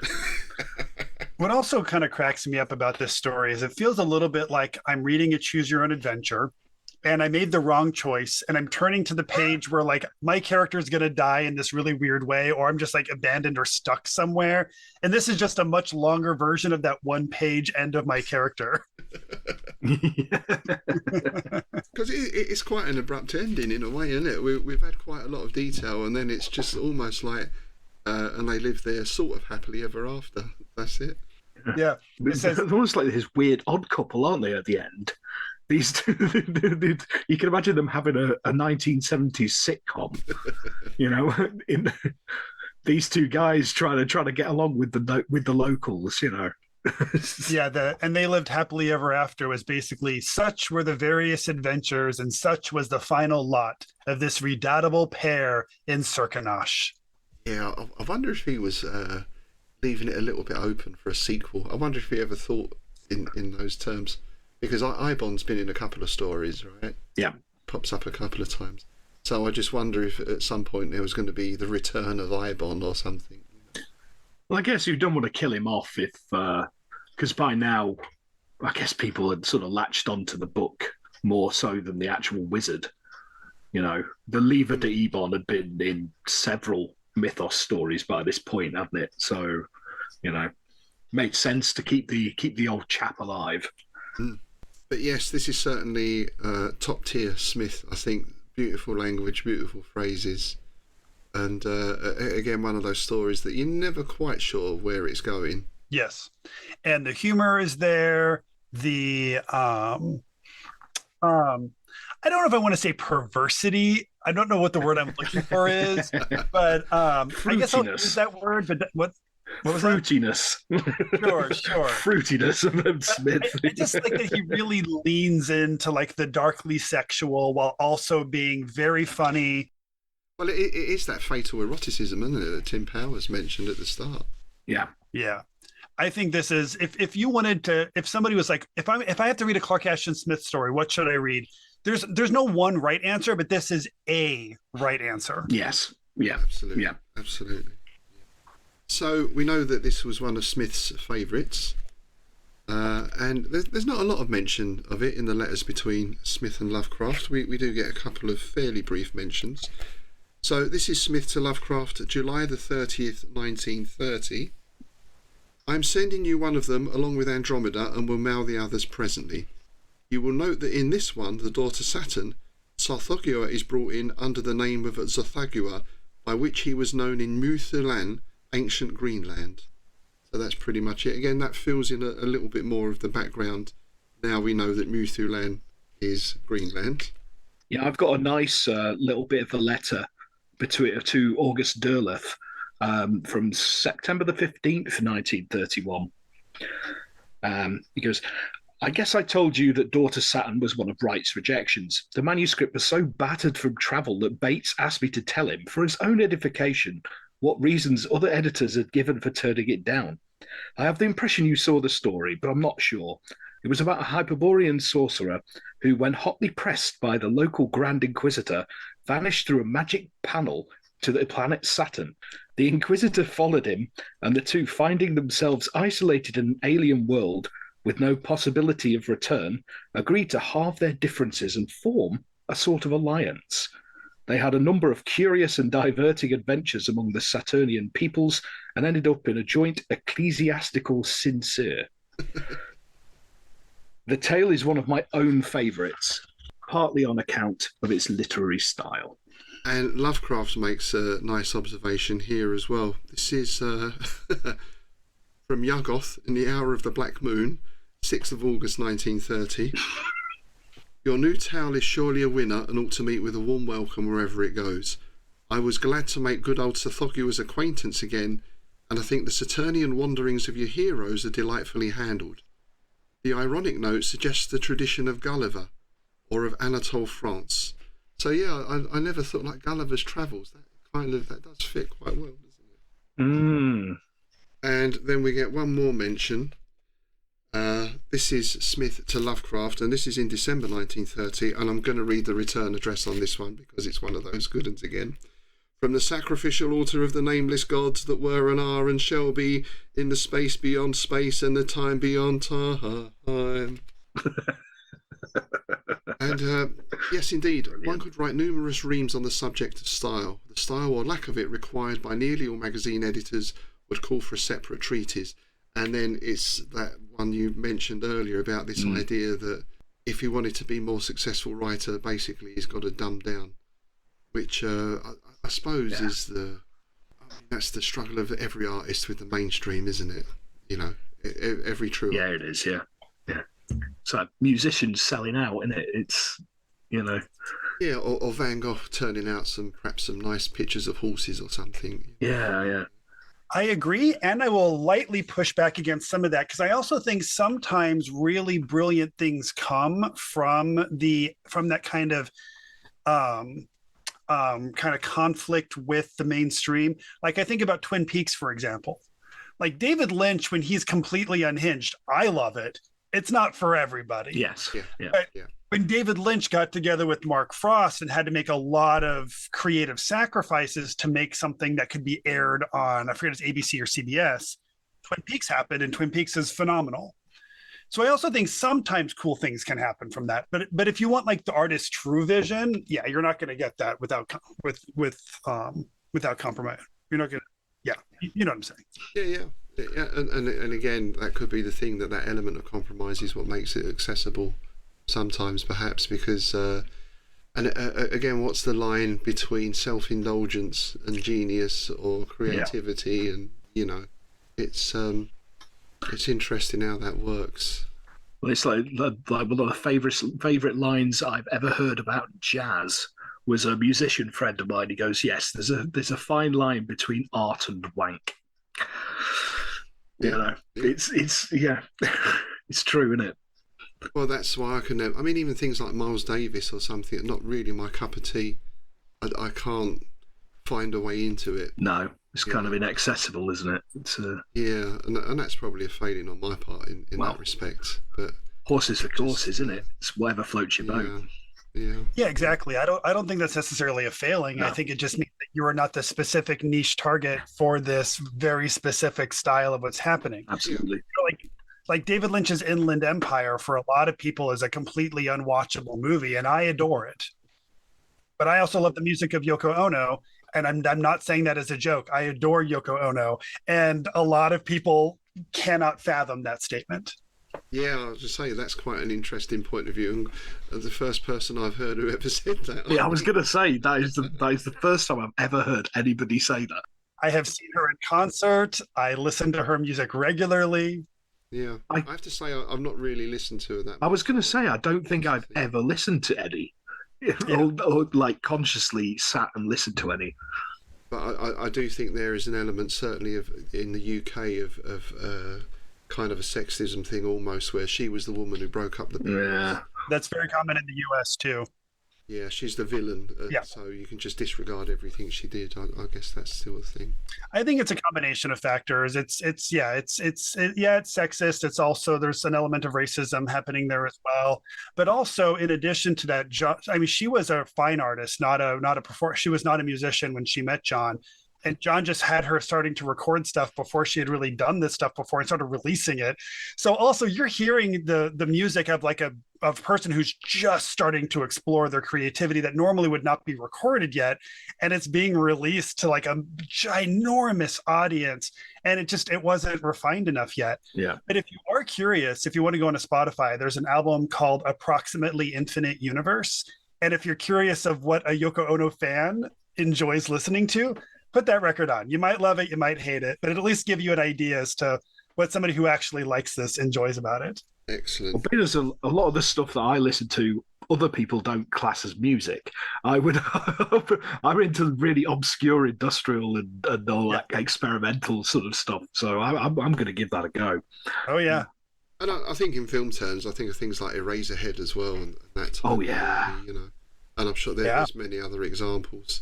What also kind of cracks me up about this story is it feels a little bit like I'm reading a choose your own adventure and I made the wrong choice and I'm turning to the page where like my character is going to die in this really weird way, or I'm just like abandoned or stuck somewhere. And this is just a much longer version of that one page end of my character. Because it's quite an abrupt ending in a way, isn't it? We've had quite a lot of detail and then it's just almost like, and they live there sort of happily ever after. That's it. Yeah. They're almost like this weird odd couple, aren't they, at the end? These two, you can imagine them having a 1970s sitcom, in these two guys trying to get along with the locals, Yeah, and they lived happily ever after was basically such were the various adventures and such was the final lot of this redoubtable pair in Circanosh. Yeah, I wonder if he was leaving it a little bit open for a sequel. I wonder if he ever thought in those terms, because Ibon's been in a couple of stories, right? Yeah, pops up a couple of times. So I just wonder if at some point there was going to be the return of Ibon or something. Well, I guess you don't want to kill him off if, because by now, I guess people had sort of latched onto the book more so than the actual wizard. The Lever de Ebon had been in several mythos stories by this point, hadn't it? So, made sense to keep the old chap alive. But yes, this is certainly top tier Smith. I think beautiful language, beautiful phrases, and again one of those stories that you're never quite sure where it's going. Yes, and the humor is there. The I don't know if I want to say perversity. I don't know what the word I'm looking for is, but I guess I'll use that word. But what was fruitiness? Sure. Fruitiness of Smith. I just like that he really leans into like the darkly sexual while also being very funny. Well, it is that fatal eroticism, isn't it, that Tim Powers mentioned at the start? Yeah. I think this is if you wanted to, if somebody was like, if I have to read a Clark Ashton Smith story, what should I read? There's no one right answer, but this is a right answer. Yes. Yeah. Absolutely. Yeah. Absolutely. So we know that this was one of Smith's favourites, and there's not a lot of mention of it in the letters between Smith and Lovecraft. We do get a couple of fairly brief mentions. So this is Smith to Lovecraft, July the 30th, 1930. I'm sending you one of them along with Andromeda and will mail the others presently. You will note that in this one, the door to Saturn, Tsathoggua is brought in under the name of Tsathoggua, by which he was known in Muthulan, ancient Greenland. So that's pretty much it. Again, that fills in a little bit more of the background. Now we know that Muthulan is Greenland. Yeah, I've got a nice little bit of a letter to August Derleth from September the 15th, 1931. He goes, I guess I told you that Daughter Saturn was one of Wright's rejections. The manuscript was so battered from travel that Bates asked me to tell him, for his own edification, what reasons other editors had given for turning it down. I have the impression you saw the story, but I'm not sure. It was about a Hyperborean sorcerer who, when hotly pressed by the local Grand Inquisitor, vanished through a magic panel to the planet Saturn. The Inquisitor followed him, and the two, finding themselves isolated in an alien world with no possibility of return, agreed to halve their differences and form a sort of alliance. They had a number of curious and diverting adventures among the Saturnian peoples and ended up in a joint ecclesiastical sincere. The tale is one of my own favourites, partly on account of its literary style. And Lovecraft makes a nice observation here as well. This is from Yuggoth in the Hour of the Black Moon, 6th of August 1930. Your new tale is surely a winner and ought to meet with a warm welcome wherever it goes. I was glad to make good old Tsathoggua's acquaintance again, and I think the Saturnian wanderings of your heroes are delightfully handled. The ironic note suggests the tradition of Gulliver, or of Anatole France. So yeah, I never thought like Gulliver's Travels. That does fit quite well, doesn't it? Mm. And then we get one more mention. This is Smith to Lovecraft, and this is in December 1930, and I'm going to read the return address on this one because it's one of those good ones again. From the sacrificial altar of the nameless gods that were and are and shall be in the space beyond space and the time beyond time. And yes, indeed, one could write numerous reams on the subject of style. The style or lack of it required by nearly all magazine editors would call for a separate treatise. And then it's that one you mentioned earlier about this idea that if he wanted to be a more successful writer, basically he's got to dumb down, which I suppose is that's the struggle of every artist with the mainstream, isn't it? You know, every true. Yeah, it is. Yeah. It's like musicians selling out, isn't it? It's, you know. Yeah, or Van Gogh turning out perhaps some nice pictures of horses or something. Yeah. I agree, and I will lightly push back against some of that because I also think sometimes really brilliant things come from that kind of conflict with the mainstream. Like I think about Twin Peaks, for example. Like David Lynch, when he's completely unhinged, I love it. It's not for everybody. Yes. Yeah. But when David Lynch got together with Mark Frost and had to make a lot of creative sacrifices to make something that could be aired on, I forget if it's ABC or CBS, Twin Peaks happened, and Twin Peaks is phenomenal. So I also think sometimes cool things can happen from that. But if you want like the artist's true vision, yeah, you're not going to get that without compromise. You're not going to, you know what I'm saying? Yeah, and again, that could be the thing, that element of compromise is what makes it accessible sometimes, perhaps, because again, what's the line between self-indulgence and genius or creativity? And you know, it's interesting how that works. Well, it's like one of the favorite lines I've ever heard about jazz was a musician friend of mine. He goes, "Yes, there's a fine line between art and wank." You know, it's it's true, isn't it? Well, that's why I mean, even things like Miles Davis or something are not really my cup of tea. I can't find a way into it. No, it's kind of inaccessible, isn't it? It's yeah, and that's probably a failing on my part in that respect. But horses for courses, isn't it? It's whatever floats your boat. Yeah, exactly. I don't think that's necessarily a failing. No. I think it just means that you are not the specific niche target for this very specific style of what's happening. Absolutely. Like David Lynch's Inland Empire for a lot of people is a completely unwatchable movie, and I adore it. But I also love the music of Yoko Ono, and I'm not saying that as a joke. I adore Yoko Ono, and a lot of people cannot fathom that statement. Yeah, I was just saying that's quite an interesting point of view, and the first person I've heard who ever said that. Yeah, I was going to say that is the first time I've ever heard anybody say that. I have seen her in concert. I listen to her music regularly. Yeah, I have to say I've not really listened to her that much. I was going to say I don't think I've ever listened to Eddie, or like consciously sat and listened to any. But I do think there is an element, certainly in the UK, of kind of a sexism thing almost, where she was the woman who broke up the band. Yeah, that's very common in the US too. Yeah, she's the villain, so you can just disregard everything she did. I guess that's still a thing. I think it's a combination of factors. It's sexist. It's also, there's an element of racism happening there as well. But also, in addition to that, she was a fine artist, not a performer. She was not a musician when she met John. And John just had her starting to record stuff before she had really done this stuff before and started releasing it. So also you're hearing the music of like a person who's just starting to explore their creativity that normally would not be recorded yet. And it's being released to like a ginormous audience. And it wasn't refined enough yet. Yeah. But if you are curious, if you want to go onto Spotify, there's an album called Approximately Infinite Universe. And if you're curious of what a Yoko Ono fan enjoys listening to, put that record on. You might love it, you might hate it, but it'll at least give you an idea as to what somebody who actually likes this enjoys about it. Excellent. Well, there's a lot of the stuff that I listen to, other people don't class as music. I'm into really obscure industrial and all that experimental sort of stuff. So I'm going to give that a go. Oh yeah. And I think in film terms, I think of things like Eraserhead as well, and that type of movie, and I'm sure there's many other examples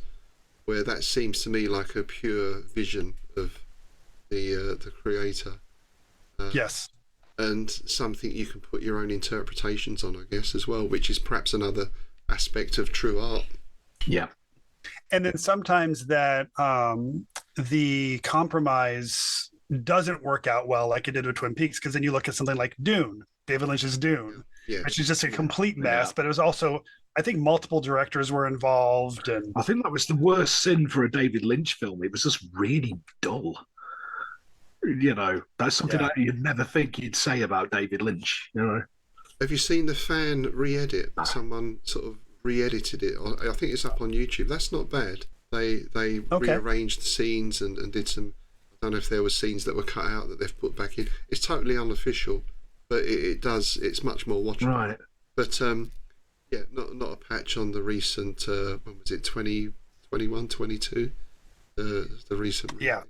where that seems to me like a pure vision of the creator. Yes. And something you can put your own interpretations on, I guess, as well, which is perhaps another aspect of true art. Yeah. And then sometimes that the compromise doesn't work out well like it did with Twin Peaks, because then you look at something like Dune, David Lynch's Dune, which is just a complete mess, but it was also, I think multiple directors were involved. And I think that was the worst sin for a David Lynch film. It was just really dull. That's something that you'd never think you'd say about David Lynch, Have you seen the fan re-edit? Someone sort of re-edited it. I think it's up on YouTube. That's not bad. They rearranged the scenes and did some, I don't know if there were scenes that were cut out that they've put back in. It's totally unofficial, but it's much more watchable. Right. But not a patch on the recent, when was it, 2021, 22? The recent movie. Yeah.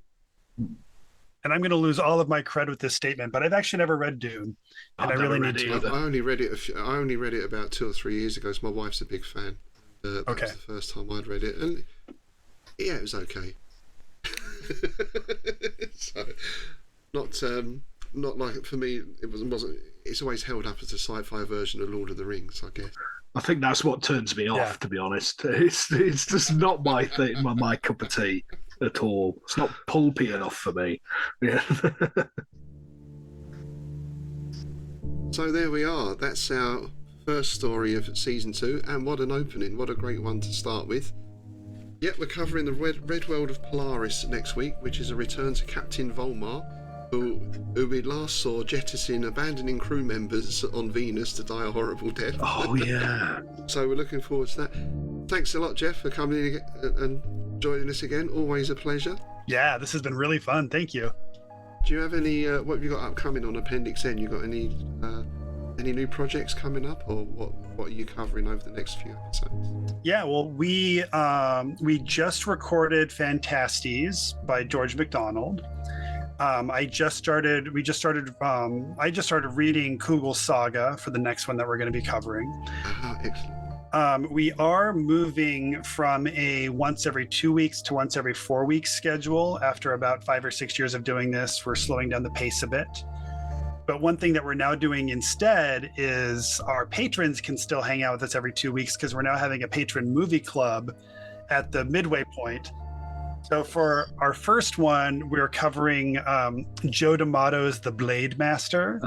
And I'm going to lose all of my cred with this statement, but I've actually never read Dune, and I really need to. I only read it about 2 or 3 years ago. So my wife's a big fan. That was the first time I'd read it, and it was okay. So, not like, for me, it wasn't. It's always held up as a sci-fi version of Lord of the Rings, I guess. I think that's what turns me off, to be honest. It's just not my thing, my cup of tea at all. It's not pulpy enough for me. Yeah. So there we are. That's our first story of season 2, and what an opening! What a great one to start with. Yep, we're covering the red world of Polaris next week, which is a return to Captain Volmar, who we last saw jettison abandoning crew members on Venus to die a horrible death. Oh yeah. So we're looking forward to that. Thanks a lot, Jeff, for coming in and joining us again. Always a pleasure. Yeah, this has been really fun. Thank you. Do you have any? What have you got upcoming on Appendix N? You got any new projects coming up, or what are you covering over the next few episodes? Yeah, well, we just recorded Fantastes by George MacDonald. I just started reading Kugel's Saga for the next one that we're going to be covering. Excellent. We are moving from a once every 2 weeks to once every 4 weeks schedule. After about 5 or 6 years of doing this, we're slowing down the pace a bit. But one thing that we're now doing instead is our patrons can still hang out with us every 2 weeks, because we're now having a patron movie club at the midway point. So for our first one, we're covering Joe D'Amato's The Blade Master.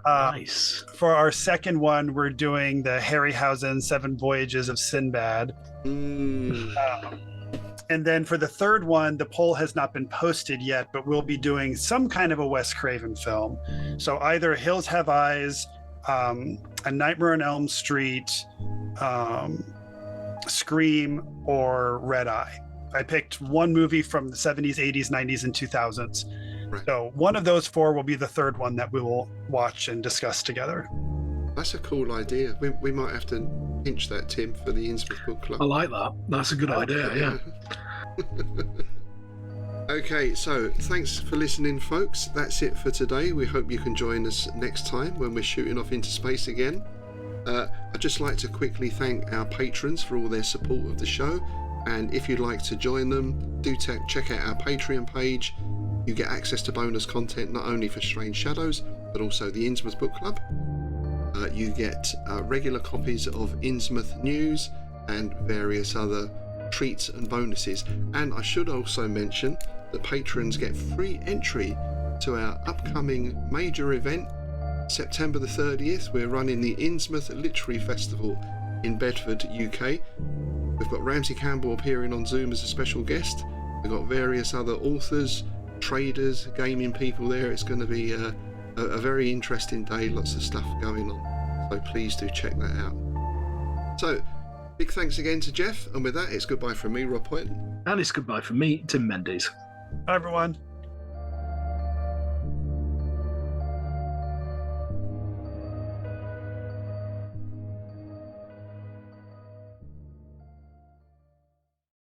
Nice. For our second one, we're doing the Harryhausen 7 Voyages of Sinbad. And then for the third one, the poll has not been posted yet, but we'll be doing some kind of a Wes Craven film. So either Hills Have Eyes, A Nightmare on Elm Street, Scream, or Red Eye. I picked one movie from the 70s, 80s, 90s, and 2000s. Right. So one of those four will be the third one that we will watch and discuss together. That's a cool idea. We might have to pinch that, Tim, for the Innsmouth Book Club. I like that. That's a good idea, yeah. Okay, so thanks for listening, folks. That's it for today. We hope you can join us next time when we're shooting off into space again. I'd just like to quickly thank our patrons for all their support of the show. And if you'd like to join them, do check out our Patreon page. You get access to bonus content not only for Strange Shadows, but also the Innsmouth Book Club. You get regular copies of Innsmouth news and various other treats and bonuses. And I should also mention that patrons get free entry to our upcoming major event, September the 30th. We're running the Innsmouth Literary Festival in Bedford, UK. We've got Ramsey Campbell appearing on Zoom as a special guest. We've got various other authors, traders, gaming people there. It's going to be a very interesting day, lots of stuff going on. So please do check that out. So, big thanks again to Jeff, and with that, it's goodbye from me, Rob Point. And it's goodbye from me, Tim Mendes. Bye, everyone.